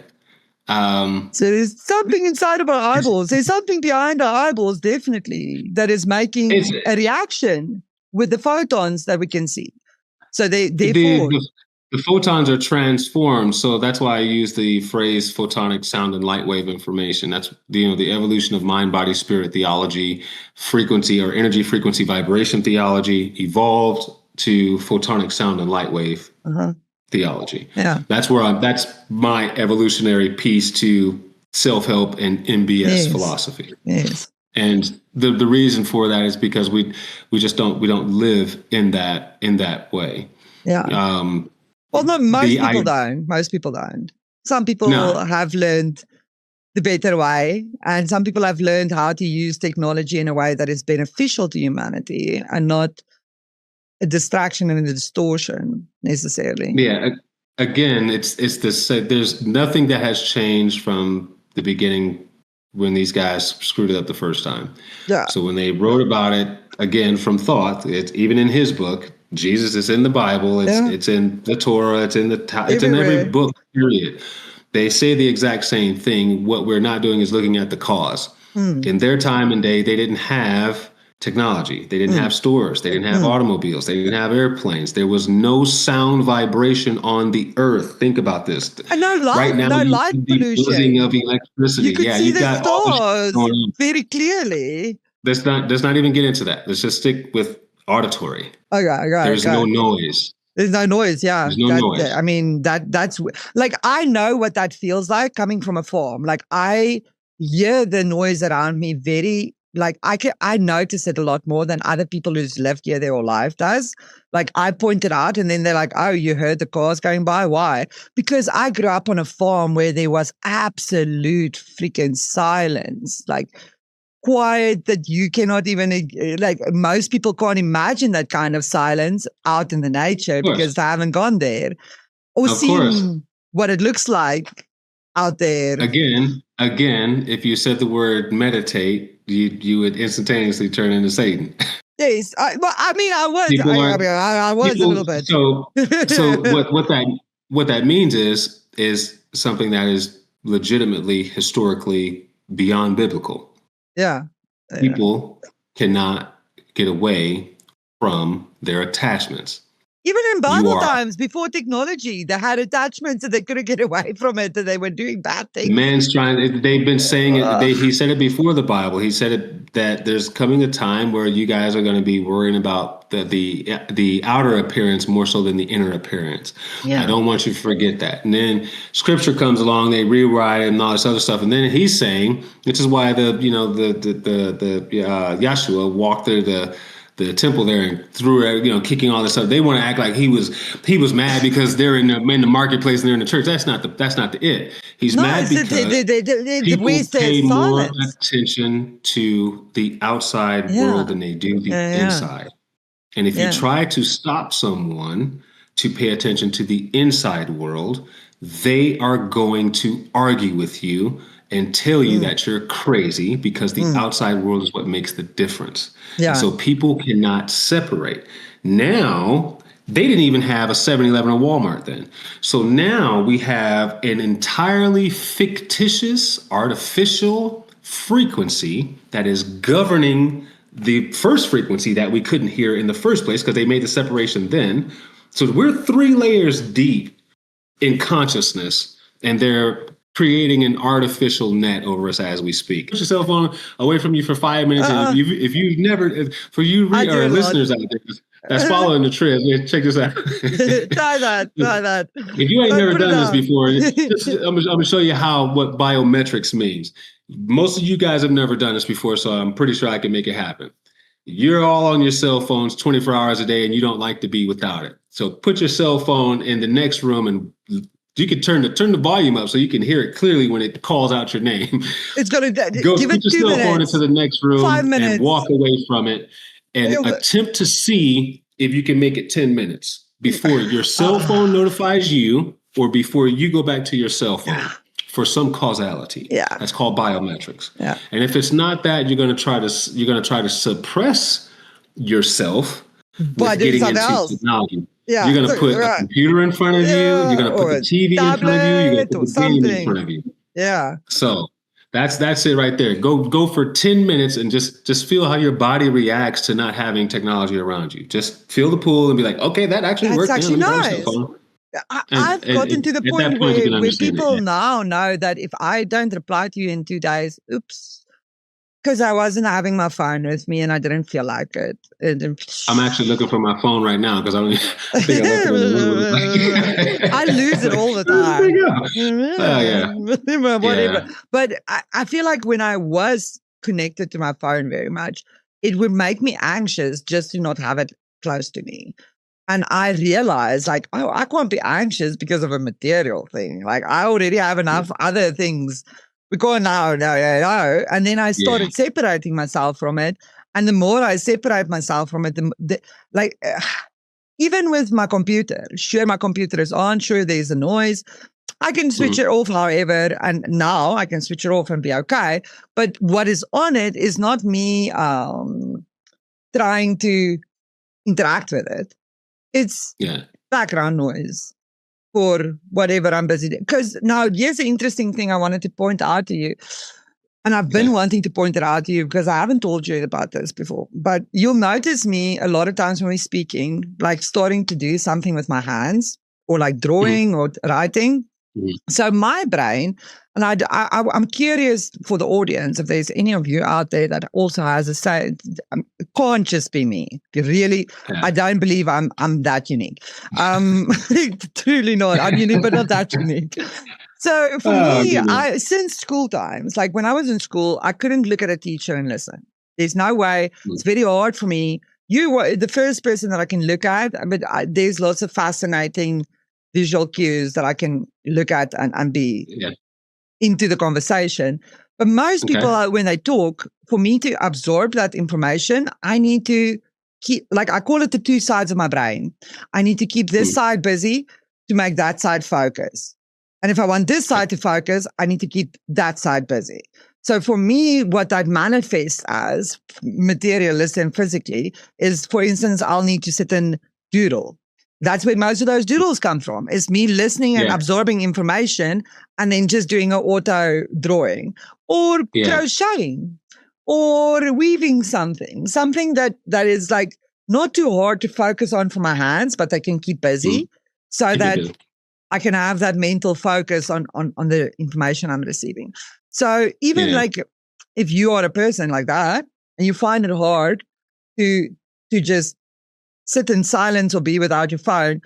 [SPEAKER 2] So there's something inside of our eyeballs. There's something behind our eyeballs, definitely, that is making a reaction with the photons that we can see. So therefore...
[SPEAKER 1] The photons are transformed, so that's why I use the phrase photonic sound and light wave information. That's the evolution of mind, body, spirit theology, frequency or energy frequency vibration theology evolved to photonic sound and light wave theology.
[SPEAKER 2] Yeah,
[SPEAKER 1] that's my evolutionary piece to self-help and MBS philosophy.
[SPEAKER 2] Yes.
[SPEAKER 1] And the reason for that is because we don't live in that way.
[SPEAKER 2] Yeah. Well, no, most people don't. Some people have learned the better way, and some people have learned how to use technology in a way that is beneficial to humanity and not a distraction and a distortion necessarily.
[SPEAKER 1] Yeah. Again, it's there's nothing that has changed from the beginning when these guys screwed it up the first time.
[SPEAKER 2] Yeah.
[SPEAKER 1] So when they wrote about it, again, from thought, it's even in his book, Jesus is in the Bible, it's in the Torah, it's in every book, period. They say the exact same thing. What we're not doing is looking at the cause. In their time and day, they didn't have technology. They didn't have stores. They didn't have automobiles. They didn't have airplanes. There was no sound vibration on the earth. Think about this.
[SPEAKER 2] And no light, right now, no light pollution.
[SPEAKER 1] Of electricity.
[SPEAKER 2] You could see the stars very clearly.
[SPEAKER 1] Let's not even get into that. Let's just stick with auditory.
[SPEAKER 2] Okay.
[SPEAKER 1] There's no noise.
[SPEAKER 2] There's no noise, yeah.
[SPEAKER 1] There's no noise.
[SPEAKER 2] I mean, that's like, I know what that feels like coming from a farm. Like, I hear the noise around me very, like, I notice it a lot more than other people who's lived here their whole life does. Like, I point it out and then they're like, oh, you heard the cars going by? Why? Because I grew up on a farm where there was absolute freaking silence. Like, quiet that you cannot even, like, most people can't imagine that kind of silence out in the nature because they haven't gone there or seen what it looks like out there.
[SPEAKER 1] Again, if you said the word meditate, you would instantaneously turn into Satan.
[SPEAKER 2] Yes, I was a little bit.
[SPEAKER 1] So what that means is something that is legitimately historically beyond biblical.
[SPEAKER 2] Yeah.
[SPEAKER 1] People cannot get away from their attachments.
[SPEAKER 2] Even in Bible times, before technology, they had attachments and they couldn't get away from it, and they were doing bad things.
[SPEAKER 1] Man's trying. They've been saying it. He said it before the Bible. He said it that there's coming a time where you guys are going to be worrying about the outer appearance more so than the inner appearance. Yeah. I don't want you to forget that. And then Scripture comes along, they rewrite it and all this other stuff. And then he's saying, which is why Yahshua walked through the temple there and threw it, kicking all this stuff. They want to act like he was mad because they're in the marketplace and they're in the church. That's not the it. He's mad because people pay more attention to the outside world than they do the inside. And if you try to stop someone to pay attention to the inside world, they are going to argue with you and tell you that you're crazy because the outside world is what makes the difference. Yeah. And so people cannot separate. Now, they didn't even have a 7-Eleven or Walmart then. So now we have an entirely fictitious, artificial frequency that is governing the first frequency that we couldn't hear in the first place because they made the separation then. So we're 3 layers deep in consciousness, and they're creating an artificial net over us as we speak. Put your cell phone away from you for 5 minutes. And if you've never, for you our listeners out there that's following the Triz, check this out.
[SPEAKER 2] Try that.
[SPEAKER 1] If you ain't never done this before, I'm going to show you what biometrics means. Most of you guys have never done this before, so I'm pretty sure I can make it happen. You're all on your cell phones 24 hours a day, and you don't like to be without it. So put your cell phone in the next room, and you can turn the volume up so you can hear it clearly when it calls out your name. It's going to
[SPEAKER 2] go give
[SPEAKER 1] put
[SPEAKER 2] it
[SPEAKER 1] your
[SPEAKER 2] 2
[SPEAKER 1] cell phone into the next room
[SPEAKER 2] 5 minutes.
[SPEAKER 1] And walk away from it and attempt to see if you can make it 10 minutes before your cell phone notifies you or before you go back to your cell phone for some causality.
[SPEAKER 2] Yeah.
[SPEAKER 1] That's called biometrics.
[SPEAKER 2] Yeah.
[SPEAKER 1] And if it's not that, you're going to try to suppress yourself with getting into technology. Yeah, you're going to put a computer in front of you. You're going to put the TV in front of you. You're going to put the game in front of you.
[SPEAKER 2] Yeah.
[SPEAKER 1] So that's it right there. Go for 10 minutes and just feel how your body reacts to not having technology around you. Just feel the pull and be like, okay, that actually
[SPEAKER 2] That's
[SPEAKER 1] worked.
[SPEAKER 2] actually
[SPEAKER 1] Let me grab my cell
[SPEAKER 2] nice.
[SPEAKER 1] phone.
[SPEAKER 2] I've gotten to the
[SPEAKER 1] At that
[SPEAKER 2] point
[SPEAKER 1] point, you can
[SPEAKER 2] where
[SPEAKER 1] understand it.
[SPEAKER 2] people
[SPEAKER 1] Yeah.
[SPEAKER 2] now know that if I don't reply to you in 2 days, oops, because I wasn't having my phone with me and I didn't feel like it.
[SPEAKER 1] I'm actually looking for my phone right now because I think I left it in the room.
[SPEAKER 2] I lose it all the time.
[SPEAKER 1] Oh, yeah.
[SPEAKER 2] Whatever.
[SPEAKER 1] Yeah.
[SPEAKER 2] But I feel like when I was connected to my phone very much, it would make me anxious just to not have it close to me. And I realized, like, oh, I can't be anxious because of a material thing. Like, I already have enough other things. We go, no. And then I started separating myself from it. And the more I separate myself from it, even with my computer, sure, my computer is on, sure, there's a noise. I can switch it off, however, and now I can switch it off and be okay. But what is on it is not me trying to interact with it. It's background noise for whatever I'm busy doing. Because now, here's an interesting thing I wanted to point out to you. And I've been wanting to point it out to you because I haven't told you about this before. But you'll notice me a lot of times when we're speaking, like starting to do something with my hands or like drawing or writing. So my brain, and I'm curious for the audience, if there's any of you out there that also has a say, it can't just be me. Really, I don't believe I'm that unique. Truly not. I'm unique, but not that unique. So for me, since school times, like when I was in school, I couldn't look at a teacher and listen. There's no way. It's very hard for me. You were the first person that I can look at, but there's lots of fascinating visual cues that I can look at and be into the conversation. But most people, when they talk, for me to absorb that information, I need to keep, like I call it the two sides of my brain. I need to keep this side busy to make that side focus. And if I want this side to focus, I need to keep that side busy. So for me, what that manifests as materialistic and physically is, for instance, I'll need to sit and doodle. That's where most of those doodles come from. Is me listening and absorbing information and then just doing an auto drawing or crocheting or weaving something that is like not too hard to focus on for my hands, but I can keep busy so that I can have that mental focus on the information I'm receiving. So even like if you are a person like that and you find it hard to just sit in silence or be without your phone,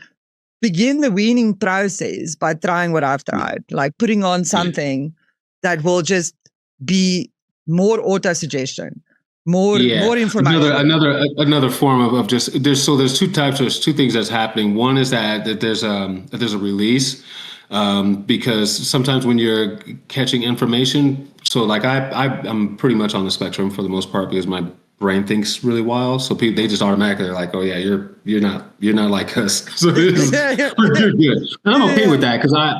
[SPEAKER 2] begin the weaning process by trying what I've tried, like putting on something that will just be more auto-suggestion, more information.
[SPEAKER 1] Another form of just there's two things that's happening. One is that there's a release because sometimes when you're catching information, so like I'm pretty much on the spectrum for the most part because my brain thinks really wild, so they just automatically are like, oh yeah, you're not like us, so we're good. And I'm okay with that because I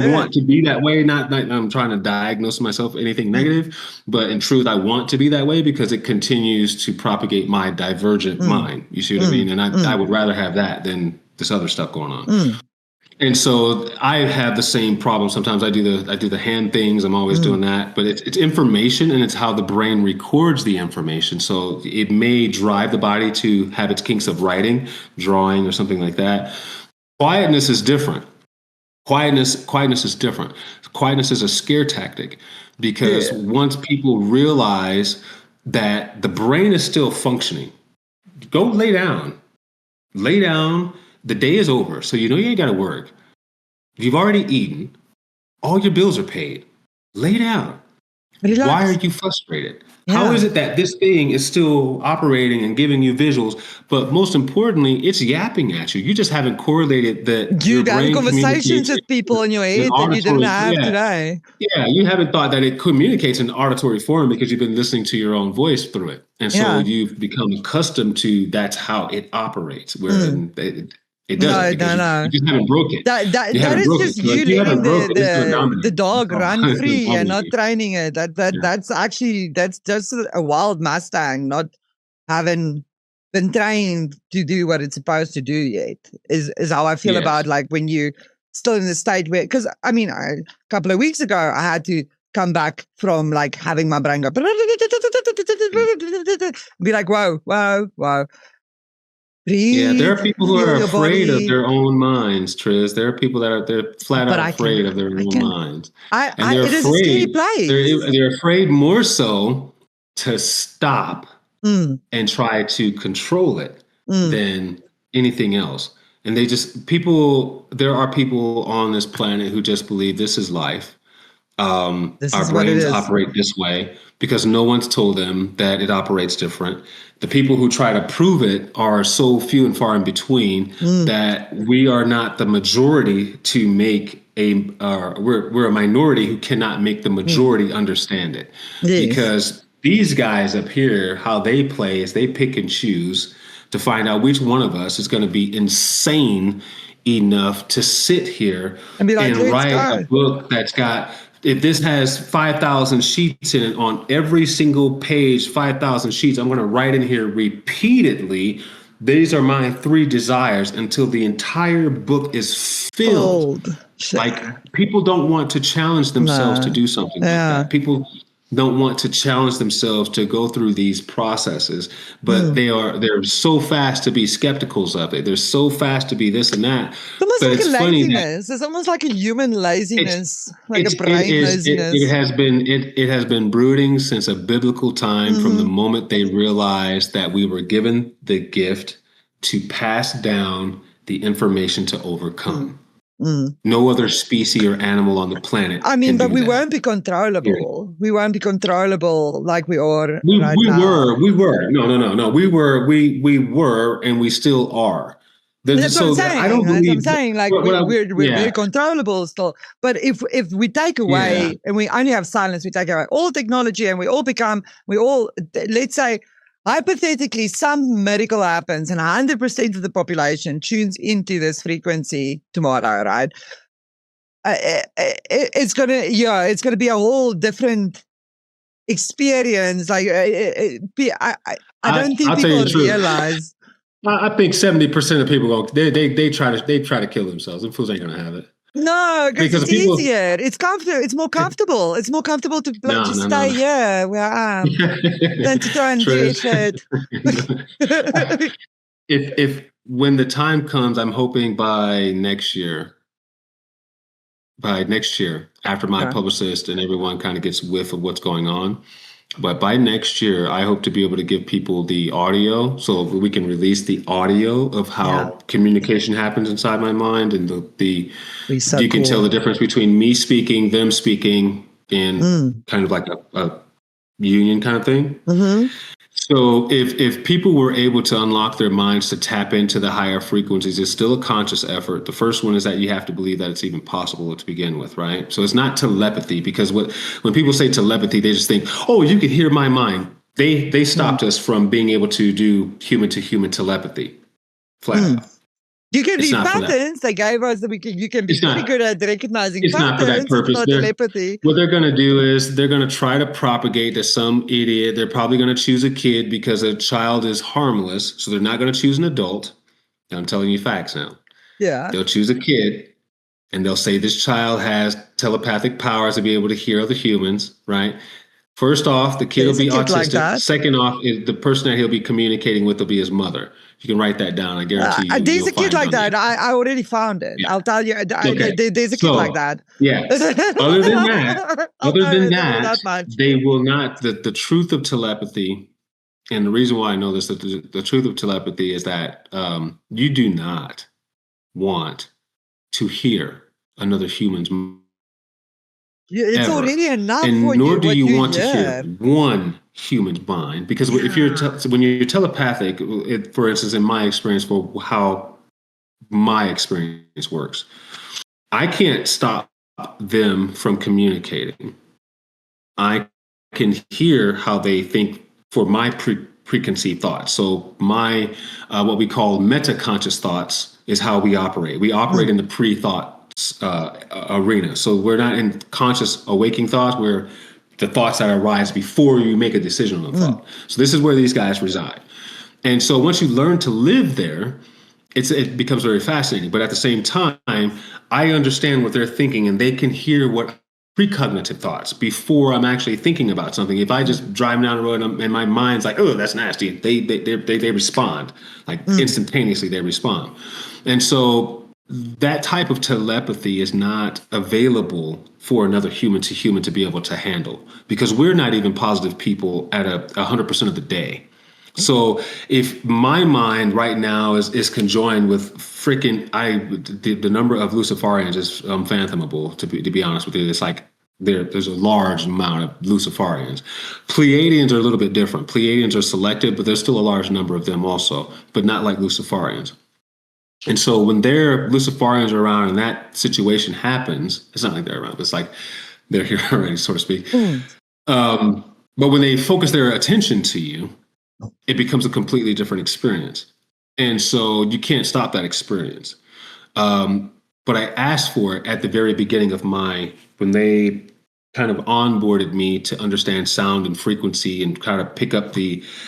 [SPEAKER 1] want to be that way. Not I'm trying to diagnose myself anything negative, but in truth, I want to be that way because it continues to propagate my divergent mind. You see what I mean? And I would rather have that than this other stuff going on. And so I have the same problem. Sometimes I do the hand things. I'm always doing that, but it's information and it's how the brain records the information. So it may drive the body to have its kinks of writing, drawing, or something like that. Quietness is different. Quietness is different. Quietness is a scare tactic because once people realize that the brain is still functioning, go lay down. Lay down. The day is over, so you know you ain't got to work. You've already eaten. All your bills are paid. Lay down.
[SPEAKER 2] Relax.
[SPEAKER 1] Why are you frustrated? How is it that this thing is still operating and giving you visuals, but most importantly, it's yapping at you? You just haven't correlated that
[SPEAKER 2] you've had conversations with people in your head that you didn't have today.
[SPEAKER 1] Yeah, you haven't thought that it communicates in auditory form because you've been listening to your own voice through it. And so you've become accustomed to that's how it operates, where it doesn't. No. You just haven't broke it.
[SPEAKER 2] That is just you letting the dog run free and not training it. That's actually that's just a wild Mustang not having been trained to do what it's supposed to do yet. Is how I feel about like when you still in the state where, because I mean, a couple of weeks ago, I had to come back from like having my brain go, be like, whoa, whoa, whoa. Breathe,
[SPEAKER 1] yeah, there are people who are afraid of
[SPEAKER 2] body.
[SPEAKER 1] their own minds, Triz. There are people that are they're flat out afraid of their own minds, and they're
[SPEAKER 2] it is a scary place.
[SPEAKER 1] They're afraid more so to stop and try to control it than anything else. And they just there are people on this planet who just believe this is life. Our brains operate this way because no one's told them that it operates different. The people who try to prove it are so few and far in between that we are not the majority to make we're a minority who cannot make the majority understand it. Yes. Because these guys up here, how they play is they pick and choose to find out which one of us is going to be insane enough to sit here and write a book that's got, if this has 5,000 sheets in it, on every single page, 5,000 sheets, I'm going to write in here repeatedly, these are my 3 desires, until the entire book is filled. Like, people don't want to challenge themselves to do something like that. People don't want to challenge themselves to go through these processes, but they're so fast to be skepticals of it. They're so fast to be this and that.
[SPEAKER 2] It's almost like a laziness. It's almost like a human laziness, like a brain laziness.
[SPEAKER 1] It has been brooding since a biblical time, from the moment they realized that we were given the gift to pass down the information to overcome. No other species or animal on the planet.
[SPEAKER 2] I mean, but we won't be controllable. Yeah. We won't be controllable like we are.
[SPEAKER 1] We were. No. We were, and we still are.
[SPEAKER 2] That's what I'm saying. I don't believe. That's what I'm saying. Like we're controllable still. But if we take away and we only have silence, we take away all technology, and we all, let's say, hypothetically, some miracle happens and 100% of the population tunes into this frequency tomorrow, right? It's gonna be a whole different experience. Like I don't think people realize.
[SPEAKER 1] I think 70% of people they try to kill themselves. The fools ain't gonna have it.
[SPEAKER 2] No, because it's easier. It's comfortable. It's more comfortable. It's more comfortable to stay here where I am than to try and do it.
[SPEAKER 1] If when the time comes, I'm hoping by next year, after my publicist and everyone kind of gets whiff of what's going on. But by next year, I hope to be able to give people the audio, so we can release the audio of how communication happens inside my mind, and you can tell the difference between me speaking, them speaking, and kind of like a union kind of thing. So if people were able to unlock their minds to tap into the higher frequencies, it's still a conscious effort. The first one is that you have to believe that it's even possible to begin with, right? So it's not telepathy, because when people say telepathy, they just think, oh, you can hear my mind. They stopped us from being able to do human-to-human telepathy. Flat out.
[SPEAKER 2] You can read patterns. They gave us that you can be pretty good at recognizing patterns. It's not for that purpose. It's not telepathy.
[SPEAKER 1] What they're going to do is they're going to try to propagate to some idiot. They're probably going to choose a kid because a child is harmless. So they're not going to choose an adult. I'm telling you facts now.
[SPEAKER 2] Yeah.
[SPEAKER 1] They'll choose a kid, and they'll say this child has telepathic powers to be able to hear other humans, right? First off, the kid will be autistic. Like second off, the person that he'll be communicating with will be his mother. You can write that down. I guarantee you.
[SPEAKER 2] There's a kid like that. I already found it. Yeah. I'll tell you. There's a kid like that.
[SPEAKER 1] Yeah. Other than that, they will not. The truth of telepathy, and the reason why I know this, that the truth of telepathy is that you do not want to hear another human's mind.
[SPEAKER 2] It's already enough.
[SPEAKER 1] And nor do you want to hear one human's mind, because if you're when you're telepathic, for instance, in my experience, for how my experience works, I can't stop them from communicating. I can hear how they think for my preconceived thoughts. So my what we call meta-conscious thoughts is how we operate. We operate in the pre-thought arena. So we're not in conscious awaking thoughts. We're the thoughts that arise before you make a decision on a thought. So this is where these guys reside. And so once you learn to live there, it becomes very fascinating. But at the same time, I understand what they're thinking, and they can hear what precognitive thoughts before I'm actually thinking about something. If I just drive down the road and my mind's like, oh, that's nasty, they respond like instantaneously. They respond, and so that type of telepathy is not available for another human to be able to handle, because we're not even positive people at 100% of the day. So if my mind right now is conjoined with freaking, the number of Luciferians is unfathomable, to be honest with you. It's like there's a large amount of Luciferians. Pleiadians are a little bit different. Pleiadians are selected, but there's still a large number of them also, but not like Luciferians. And so when their Luciferians are around and that situation happens, it's not like they're around. It's like they're here already, so to speak. But when they focus their attention to you, it becomes a completely different experience. And so you can't stop that experience. But I asked for it at the very beginning of when they kind of onboarded me to understand sound and frequency and kind of pick up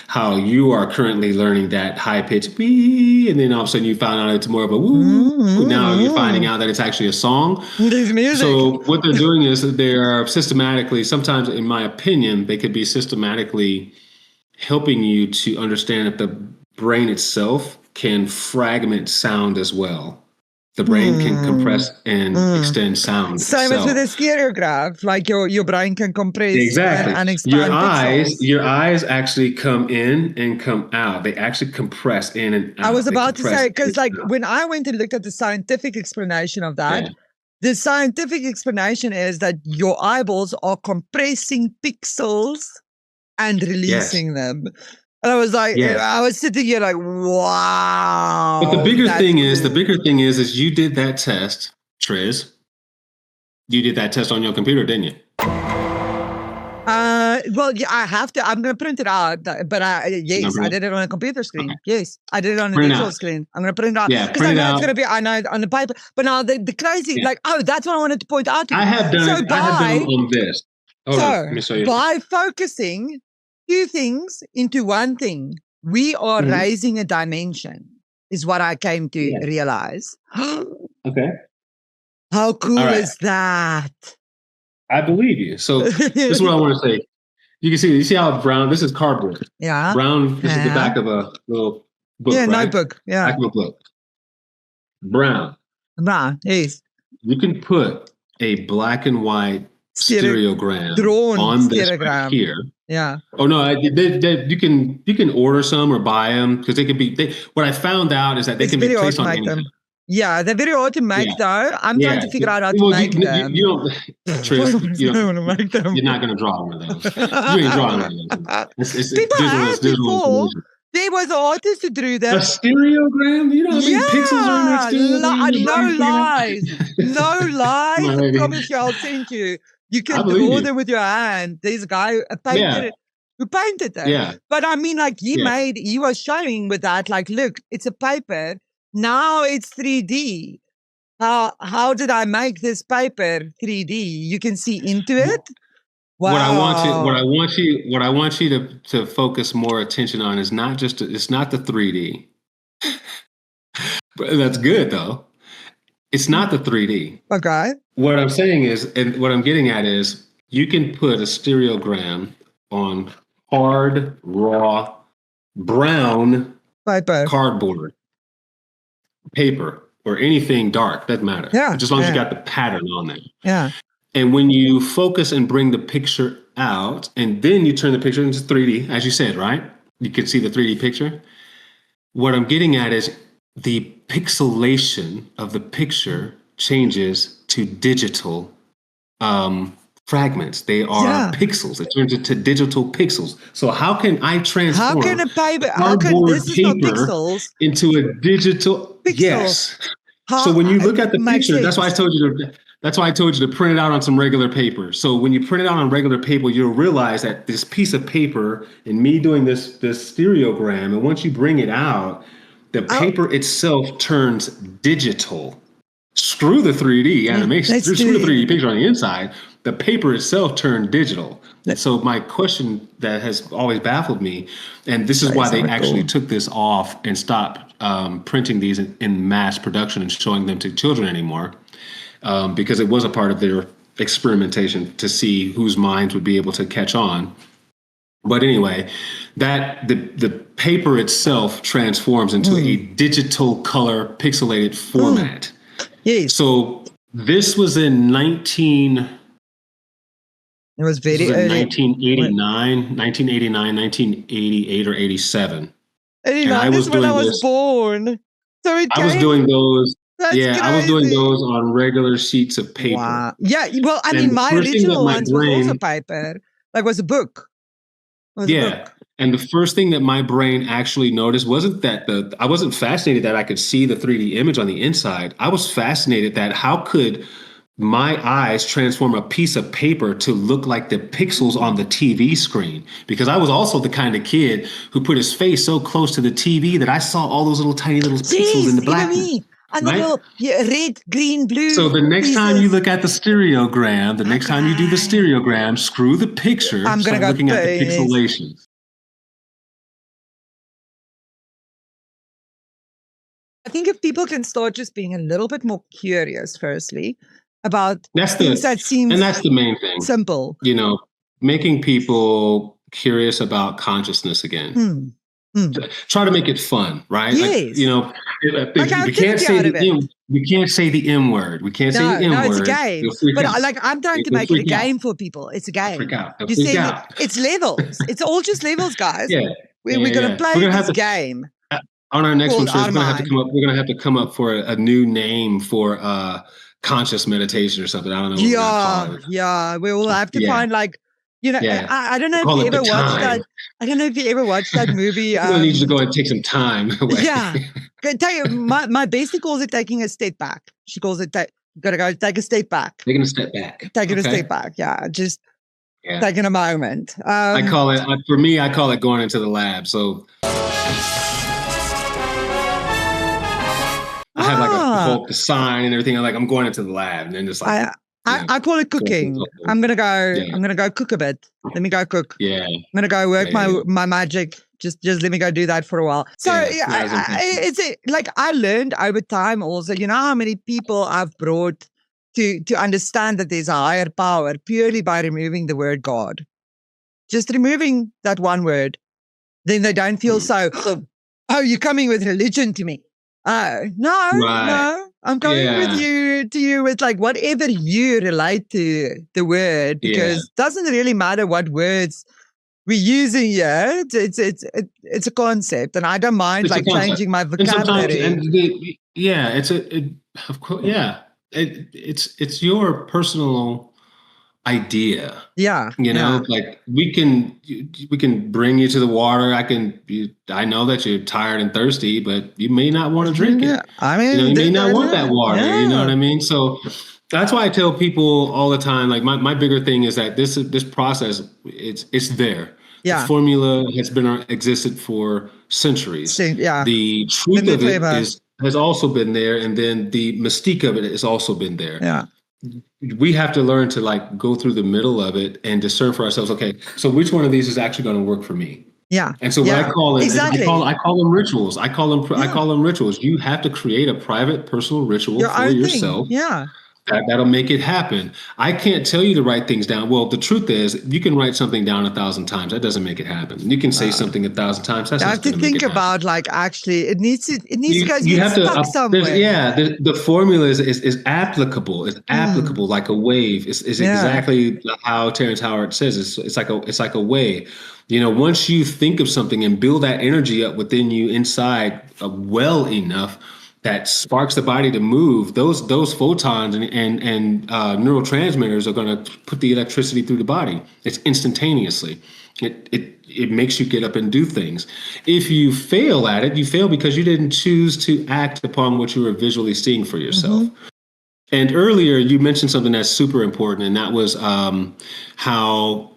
[SPEAKER 1] how you are currently learning that high pitch wee, and then all of a sudden you found out it's more of a woo. Now you're finding out that it's actually a song.
[SPEAKER 2] There's music.
[SPEAKER 1] So what they're doing is they are systematically, sometimes in my opinion, they could be systematically helping you to understand that the brain itself can fragment sound as well. The brain can compress and extend sound.
[SPEAKER 2] Same as with a stereograph, like your brain can compress and expand.
[SPEAKER 1] Your eyes actually come in and come out. They actually compress in and out.
[SPEAKER 2] I was about to say, because like when I went and looked at the scientific explanation of that, the scientific explanation is that your eyeballs are compressing pixels and releasing them. And I was like, I was sitting here like, wow.
[SPEAKER 1] But the bigger thing is you did that test, Triz. You did that test on your computer, didn't you?
[SPEAKER 2] Well, yeah, I have to. I'm going to print it out. But I did it on a computer screen. Okay. Yes, I did it on a digital screen. I'm going to print it out.
[SPEAKER 1] Yeah,
[SPEAKER 2] because I know it's going to be, I know on the paper. But now the crazy, that's what I wanted to point out to you.
[SPEAKER 1] I have done it on this.
[SPEAKER 2] Let me show you. By focusing two things into one thing, we are raising a dimension, is what I came to realize.
[SPEAKER 1] Okay.
[SPEAKER 2] How cool is that?
[SPEAKER 1] I believe you. So this is what I want to say. You see how brown, this is cardboard.
[SPEAKER 2] Yeah.
[SPEAKER 1] Brown, this is the back of a little book,
[SPEAKER 2] notebook. Yeah.
[SPEAKER 1] Back of a book. Brown,
[SPEAKER 2] yes.
[SPEAKER 1] You can put a black and white stereogram on this right here.
[SPEAKER 2] Yeah.
[SPEAKER 1] Oh no! You can order some or buy them, because they could be. What I found out is that they can be placed on anything.
[SPEAKER 2] Yeah, they're very hard to make though. I'm trying to figure out how to make them.
[SPEAKER 1] You don't, Triz, you don't want to make them. You're not going to draw one of those. You ain't drawing one of those.
[SPEAKER 2] People asked before. There was an artist who drew that.
[SPEAKER 1] A stereogram? You know how many pixels are in that stereogram?
[SPEAKER 2] No lies. I promise you, I'll send you. You can draw them with your hand. There's a guy who painted that.
[SPEAKER 1] Yeah.
[SPEAKER 2] But I mean, like he was showing with that, like, look, it's a paper. Now it's 3D. How did I make this paper 3D? You can see into it. Wow.
[SPEAKER 1] What I want you to focus more attention on is it's not the 3D. That's good though. It's not the 3D.
[SPEAKER 2] Okay.
[SPEAKER 1] What I'm saying is, and what I'm getting at is, you can put a stereogram on hard, raw, brown cardboard, paper, or anything dark. Doesn't matter.
[SPEAKER 2] Yeah.
[SPEAKER 1] Just as long as you got the pattern on there.
[SPEAKER 2] Yeah.
[SPEAKER 1] And when you focus and bring the picture out, and then you turn the picture into 3D, as you said, right? You can see the 3D picture. What I'm getting at is the pixelation of the picture changes to digital fragments. They are pixels. It turns into digital pixels. So how can I transform cardboard paper into a digital? Pixel. Yes. So when you look at the picture, that's why I told you to print it out on some regular paper. So when you print it out on regular paper, you'll realize that this piece of paper and me doing this stereogram, and once you bring it out, the paper itself turns digital. Screw the 3D animation. Screw the 3D picture on the inside. The paper itself turned digital. And so my question that has always baffled me, and this is why they actually took this off and stopped printing these in mass production and showing them to children anymore, because it was a part of their experimentation to see whose minds would be able to catch on. But anyway, that the paper itself transforms into a digital color pixelated format.
[SPEAKER 2] Yes.
[SPEAKER 1] So this was in 1988 or 87.
[SPEAKER 2] 89 is when I was born. So
[SPEAKER 1] I was doing those.
[SPEAKER 2] That's crazy.
[SPEAKER 1] I was doing those on regular sheets of paper.
[SPEAKER 2] Wow. Yeah, well, I mean, my original ones was also paper. Like, was a book.
[SPEAKER 1] And the first thing that my brain actually noticed wasn't that I wasn't fascinated that I could see the 3D image on the inside. I was fascinated that how could my eyes transform a piece of paper to look like the pixels on the TV screen? Because I was also the kind of kid who put his face so close to the TV that I saw all those little tiny little pixels in the black.
[SPEAKER 2] And the little red, green, blue.
[SPEAKER 1] So the next time you look at the stereogram, the next time you do the stereogram, screw the picture.
[SPEAKER 2] I'm going to go
[SPEAKER 1] looking at the pixelations.
[SPEAKER 2] I think if people can start just being a little bit more curious, firstly, about things that seem,
[SPEAKER 1] and that's the main thing.
[SPEAKER 2] Simple.
[SPEAKER 1] You know, making people curious about consciousness again. Try to make it fun, right?
[SPEAKER 2] Yes.
[SPEAKER 1] Like, you know, we can't say the M word. We can't say the M word.
[SPEAKER 2] No, it's a game. But I'm trying to make it a game for people. It's a game. You see, it's levels. It's all just levels, guys. We're going to play this game.
[SPEAKER 1] On our next one, we're going to have to come up for a new name for conscious meditation or something. I don't know.
[SPEAKER 2] We will have to find I don't know if you ever watched that. I don't know if you ever watched that movie.
[SPEAKER 1] I need you to go and take some time away.
[SPEAKER 2] Yeah. Can tell you, my bestie calls it taking a step back. She calls it gotta go take a step back.
[SPEAKER 1] Taking a step back.
[SPEAKER 2] Taking a step back. Yeah. Just taking a moment.
[SPEAKER 1] I call it going into the lab. So I have like a sign and everything. I'm going into the lab, and then just like
[SPEAKER 2] I call it cooking. I'm gonna go cook a bit. Let me go cook. I'm gonna go work my magic. Just let me go do that for a while. So I learned over time also, you know how many people I've brought to understand that there's a higher power purely by removing the word God. Just removing that one word. Then they don't feel so, you're coming with religion to me. No. I'm going with you with like whatever you relate to the word, because it doesn't really matter what words we're using here. It's a concept, and I don't mind changing my vocabulary.
[SPEAKER 1] It's your personal idea. You know, like we can bring you to the water. I know that you're tired and thirsty, but you may not want to drink it.
[SPEAKER 2] I mean,
[SPEAKER 1] you may not want that water. You know what I mean? So that's why I tell people all the time, like my bigger thing is that this process, it's there. The formula has existed for centuries. The truth of it has also been there, and then the mystique of it has also been there. We have to learn to go through the middle of it and discern for ourselves. Okay, so which one of these is actually going to work for me? And so what I call it, I call them rituals. I call them rituals. You have to create a private, personal ritual for yourself. That'll make it happen. I can't tell you to write things down. Well, the truth is, you can write something down 1,000 times. That doesn't make it happen. You can say something 1,000 times. That's
[SPEAKER 2] I have to think about actually it needs to go.
[SPEAKER 1] You have to
[SPEAKER 2] somewhere.
[SPEAKER 1] The formula is applicable. It's applicable like a wave. It's exactly how Terrence Howard says. It's like a wave. You know, once you think of something and build that energy up within you inside well enough that sparks the body to move, those photons and neurotransmitters are going to put the electricity through the body. It's instantaneously. It makes you get up and do things. If you fail at it, you fail because you didn't choose to act upon what you were visually seeing for yourself. And earlier you mentioned something that's super important, and that was how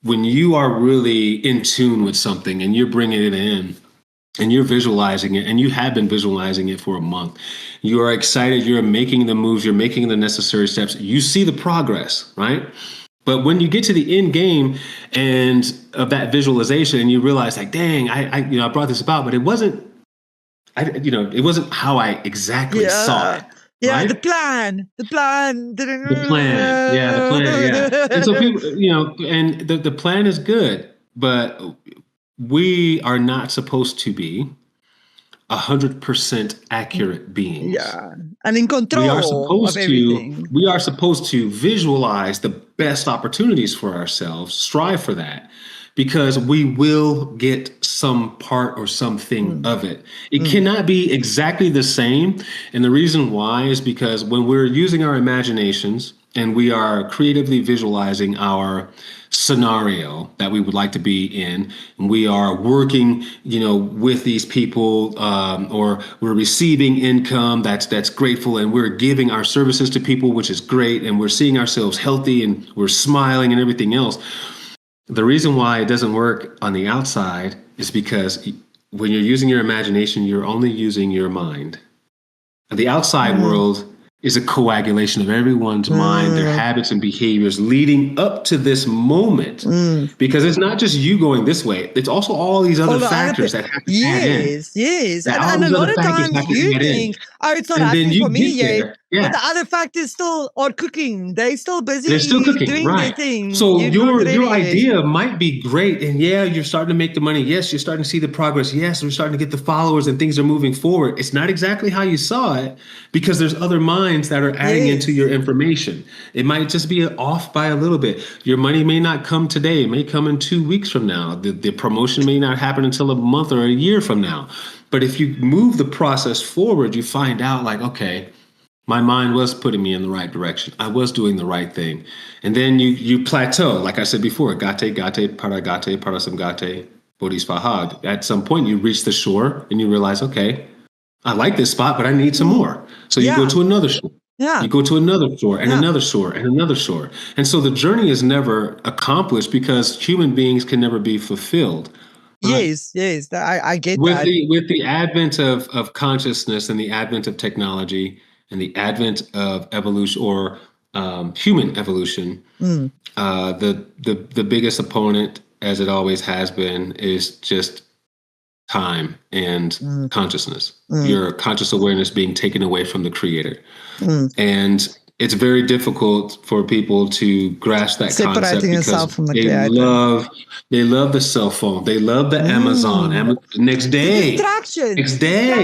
[SPEAKER 1] when you are really in tune with something and you're bringing it in, and you're visualizing it, and you have been visualizing it for a month. You are excited. You're making the moves. You're making the necessary steps. You see the progress, right? But when you get to the end game and of that visualization, and you realize, like, dang, I brought this about, but it wasn't it wasn't how I exactly saw it.
[SPEAKER 2] Yeah,
[SPEAKER 1] Right?
[SPEAKER 2] the plan.
[SPEAKER 1] The plan. Yeah, the plan. Yeah. And so people, and the plan is good, but we are not supposed to be 100% accurate beings.
[SPEAKER 2] Yeah. And in control of everything.
[SPEAKER 1] We are supposed to visualize the best opportunities for ourselves, strive for that, because we will get some part or something of it. It cannot be exactly the same. And the reason why is because when we're using our imaginations and we are creatively visualizing our scenario that we would like to be in, and we are working, with these people, or we're receiving income that's grateful, and we're giving our services to people, which is great, and we're seeing ourselves healthy, and we're smiling and everything else. The reason why it doesn't work on the outside is because when you're using your imagination, you're only using your mind. The outside world is a coagulation of everyone's mind, their habits and behaviors leading up to this moment. Because it's not just you going this way, it's also all these other factors that have to add in.
[SPEAKER 2] Yes. And a lot of times you think, it's not happening for me yet. But the other factors still are cooking. They're still busy.
[SPEAKER 1] They're still cooking,
[SPEAKER 2] doing their thing.
[SPEAKER 1] So your idea might be great. And you're starting to make the money. Yes, you're starting to see the progress. Yes, we're starting to get the followers and things are moving forward. It's not exactly how you saw it because there's other minds that are adding into your information. It might just be off by a little bit. Your money may not come today. It may come in 2 weeks from now. The promotion may not happen until a month or a year from now. But if you move the process forward, you find out like, okay, my mind was putting me in the right direction. I was doing the right thing. And then you plateau. Like I said before, gate, paragate, parasamgate, bodhisvaha. At some point, you reach the shore and you realize, okay, I like this spot, but I need some more. So you go to another shore.
[SPEAKER 2] Yeah.
[SPEAKER 1] You go to another shore and another shore and another shore. And so the journey is never accomplished because human beings can never be fulfilled.
[SPEAKER 2] Yes, I get that.
[SPEAKER 1] With the advent of consciousness and the advent of technology, and the advent of evolution or human evolution, the biggest opponent, as it always has been, is just time and consciousness. Your conscious awareness being taken away from the creator. And it's very difficult for people to grasp that concept because
[SPEAKER 2] from the
[SPEAKER 1] they love the cell phone. They love the Amazon. Next day.
[SPEAKER 2] Distractions.
[SPEAKER 1] I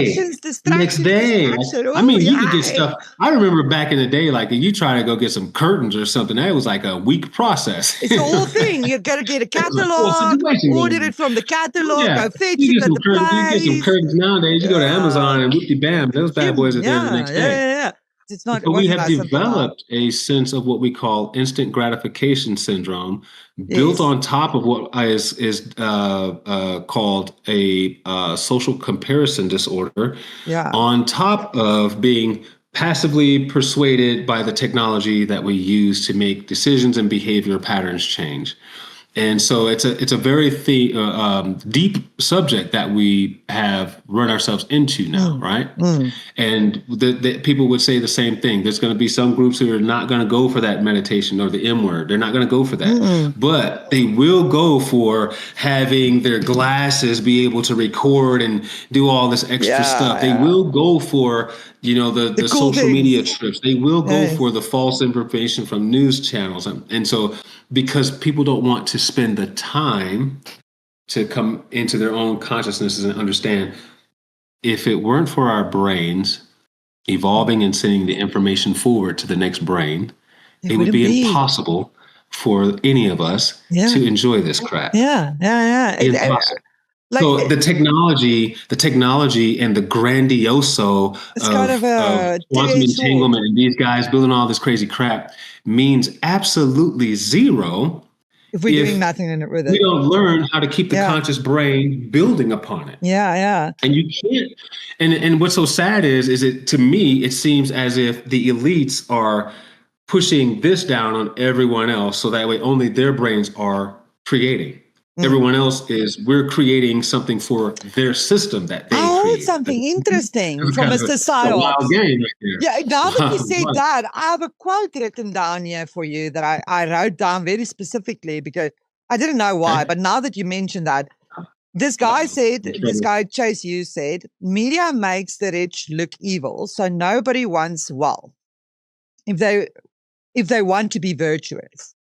[SPEAKER 1] mean, you could get stuff. I remember back in the day, like you try to go get some curtains or something. That was like a week process.
[SPEAKER 2] It's the whole thing. You got to get a catalog, order it from the catalog, go fetch it at the place.
[SPEAKER 1] You get some curtains nowadays. You go to Amazon and whoopty bam, those bad boys are there the next day.
[SPEAKER 2] It's not.
[SPEAKER 1] But we have developed a sense of what we call instant gratification syndrome, built on top of what is called a social comparison disorder. On top of being passively persuaded by the technology that we use to make decisions and behavior patterns change. And so it's a very deep subject that we have run ourselves into now, right? And the people would say the same thing. There's going to be some groups who are not going to go for that meditation or the M word. They're not going to go for that. But they will go for having their glasses be able to record and do all this extra stuff. They will go for the cool social media trips. They will go for the false information from news channels. And so because people don't want to spend the time to come into their own consciousnesses and understand, if it weren't for our brains evolving and sending the information forward to the next brain, it would be impossible for any of us to enjoy this crap. Impossible. So the technology and the grandioso of quantum entanglement and these guys building all this crazy crap means absolutely zero
[SPEAKER 2] if we're doing nothing in it with it.
[SPEAKER 1] We don't learn how to keep the conscious brain building upon it. And you can't. And what's so sad is it, to me, it seems as if the elites are pushing this down on everyone else so that way only their brains are creating. Everyone else we're creating something for their system that they create.
[SPEAKER 2] Something interesting from Mr. Psyops.
[SPEAKER 1] Wild game right there.
[SPEAKER 2] Now that you said that, I have a quote written down here for you that I wrote down very specifically because I didn't know why, but now that you mentioned that, This guy Chase Hughes said, media makes the rich look evil, so nobody wants wealth if they want to be virtuous.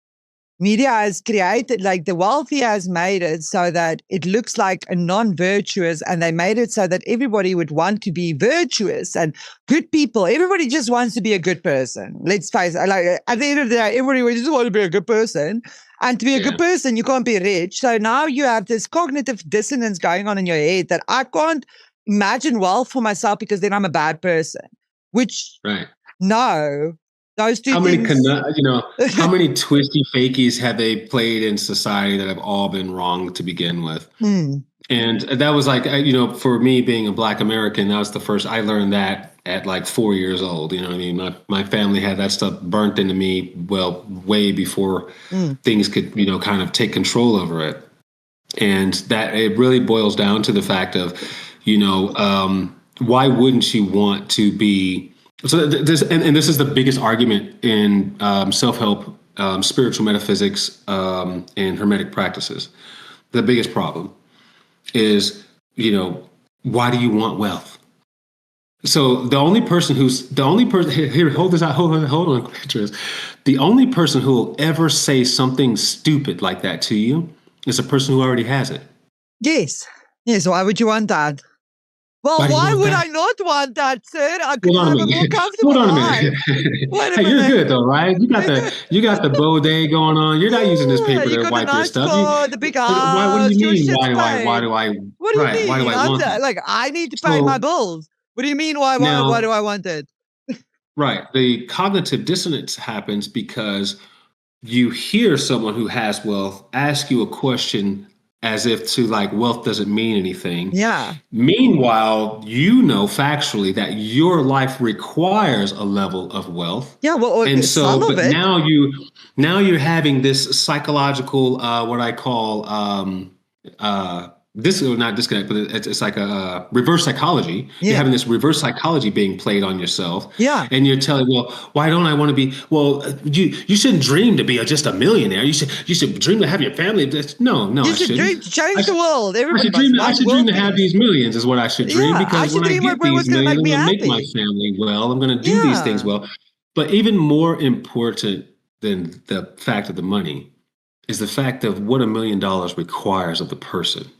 [SPEAKER 2] Media has created, like the wealthy has made it so that it looks like a non-virtuous, and they made it so that everybody would want to be virtuous and good people. Everybody just wants to be a good person. Let's face it. Like at the end of the day, everybody just wants to be a good person. And to be a good person, you can't be rich. So now you have this cognitive dissonance going on in your head that I can't imagine wealth for myself because then I'm a bad person. Which, no. Those two things.
[SPEAKER 1] How many twisty fakies have they played in society that have all been wrong to begin with? And that was like, for me being a Black American, that was the first, I learned that at like 4 years old. You know what I mean? My family had that stuff burnt into me, well, way before things could, kind of take control over it. And that it really boils down to the fact of, why wouldn't you want to be. So this is the biggest argument in self-help, spiritual metaphysics, and hermetic practices. The biggest problem is, why do you want wealth? So the only person here, hold this out, hold on, Triz. The only person who will ever say something stupid like that to you is a person who already has it.
[SPEAKER 2] Yes. Why would you want that? Well, why would I not want that, sir? I could have a more comfortable life.
[SPEAKER 1] Hey, you're good though, right? You got the boudet going on. You're not using this paper to wipe your stuff.
[SPEAKER 2] Car, the big house.
[SPEAKER 1] What do you mean? Why do I want that?
[SPEAKER 2] Like, I need to pay my bills. What do you mean? Why do I want it?
[SPEAKER 1] Right. The cognitive dissonance happens because you hear someone who has wealth ask you a question as if to like wealth doesn't mean anything.
[SPEAKER 2] Yeah.
[SPEAKER 1] Meanwhile, factually that your life requires a level of wealth.
[SPEAKER 2] Yeah. Well,
[SPEAKER 1] and so, but now you're having this psychological, what I call, this is not disconnect, but it's like a reverse psychology. Yeah. You're having this reverse psychology being played on yourself.
[SPEAKER 2] Yeah.
[SPEAKER 1] And you're telling, well, why don't I want to be? Well, you shouldn't dream to be just a millionaire. You should dream to have your family. No,
[SPEAKER 2] you should dream to change the world.
[SPEAKER 1] I should dream to have these millions is what I should dream, because when I get these millions, I'm going to make my family well. I'm going to do these things well. But even more important than the fact of the money is the fact of what $1 million requires of the person.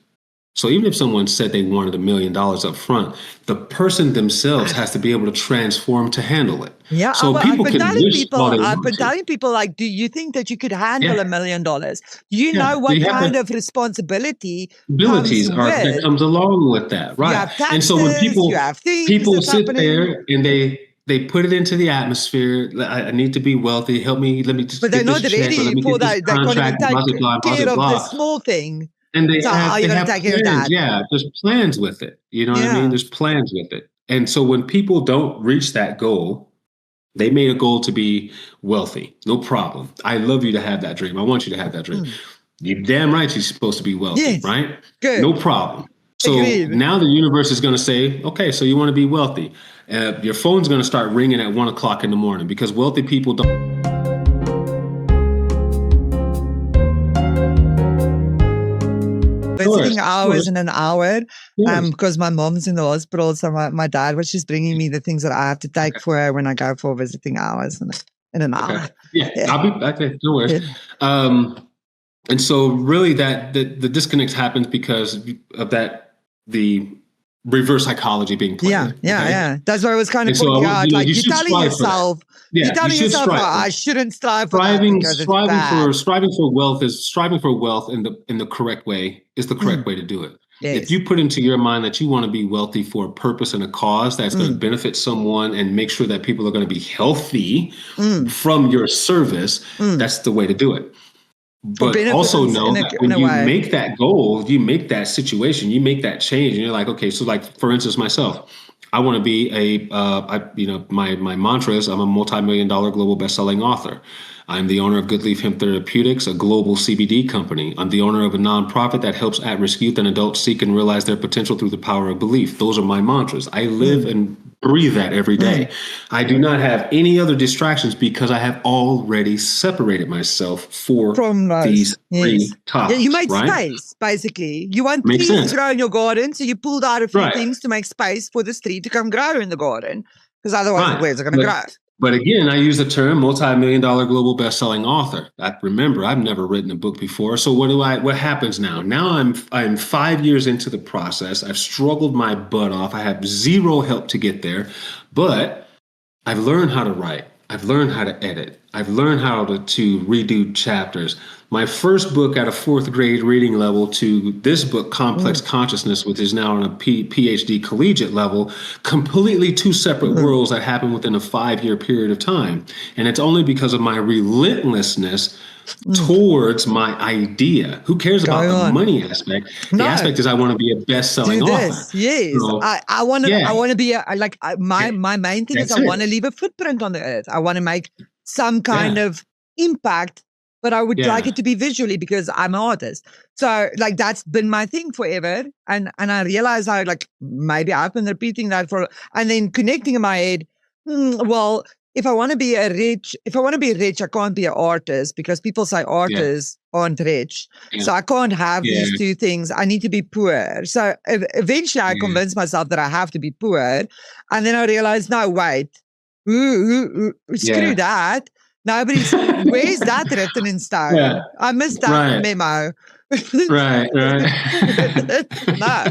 [SPEAKER 1] So even if someone said they wanted $1 million up front, the person themselves has to be able to transform to handle it.
[SPEAKER 2] Yeah.
[SPEAKER 1] So people can wish while they want to.
[SPEAKER 2] Telling people, like, do you think that you could handle $1 million? Do you know what kind of responsibility
[SPEAKER 1] that comes along with that, right?
[SPEAKER 2] You have taxes,
[SPEAKER 1] and so when people sit there and they put it into the atmosphere. I need to be wealthy. Help me. Let me just.
[SPEAKER 2] But they're not ready for that. They're going to take care of the small thing.
[SPEAKER 1] And they have plans. Yeah, there's plans with it. You know what I mean? There's plans with it. And so when people don't reach that goal, they made a goal to be wealthy. No problem. I love you to have that dream. I want you to have that dream. You're damn right you're supposed to be wealthy, right?
[SPEAKER 2] Good.
[SPEAKER 1] No problem. So now the universe is going to say, okay, so you want to be wealthy. Your phone's going to start ringing at 1 o'clock in the morning because wealthy people don't.
[SPEAKER 2] Visiting hours in an hour, because my mom's in the hospital, so my dad was just bringing me the things that I have to take for her when I go for visiting hours in an hour.
[SPEAKER 1] I'll be back there. No worries. And so really that the disconnect happens because of that, the reverse psychology being played.
[SPEAKER 2] Yeah. That's why I was kind of pointing out. Like you're telling yourself, I shouldn't strive for that.
[SPEAKER 1] Striving for wealth in the correct way is the correct way to do it. Yes. If you put into your mind that you want to be wealthy for a purpose and a cause that's going to benefit someone and make sure that people are going to be healthy from your service, that's the way to do it. But also know that when you make that goal, you make that situation, you make that change, and you're like, okay, so like for instance, myself, I want to be my mantra is I'm a multi-million-dollar global best-selling author. I'm the owner of Good Leaf Hemp Therapeutics, a global CBD company. I'm the owner of a nonprofit that helps at-risk youth and adults seek and realize their potential through the power of belief. Those are my mantras. I live and breathe that every day. I do not have any other distractions because I have already separated myself from these three topics.
[SPEAKER 2] Yeah, you made
[SPEAKER 1] right?
[SPEAKER 2] space, basically. You want
[SPEAKER 1] Makes
[SPEAKER 2] trees
[SPEAKER 1] sense.
[SPEAKER 2] to grow in your garden, so you pulled out a few
[SPEAKER 1] Right.
[SPEAKER 2] things to make space for this tree to come grow in the garden. Because otherwise, where's it going to grow?
[SPEAKER 1] But again, I use the term multi-million-dollar global best-selling author. Remember, I've never written a book before. So what happens now? Now I'm 5 years into the process. I've struggled my butt off. I have zero help to get there, but I've learned how to write. I've learned how to edit. I've learned how to redo chapters. My first book at a 4th grade reading level to this book, Complex Consciousness, which is now on a PhD collegiate level, completely two separate worlds that happen within a 5-year period of time. And it's only because of my relentlessness towards my idea. Who cares about the money aspect? The aspect is I want to be a best-selling author.
[SPEAKER 2] Yes, so, I want to be my main thing is I want to leave a footprint on the earth. I want to make some kind of impact, but I would like it to be visually because I'm an artist. So like that's been my thing forever. And I realized I maybe I've been repeating that and then connecting in my head, well, if I want to be rich, I can't be an artist because people say artists aren't rich. So I can't have these two things. I need to be poor. So eventually I convinced myself that I have to be poor. And then I realized, no, wait, screw that. Where's that written in stone? I missed that memo.
[SPEAKER 1] Right.
[SPEAKER 2] No.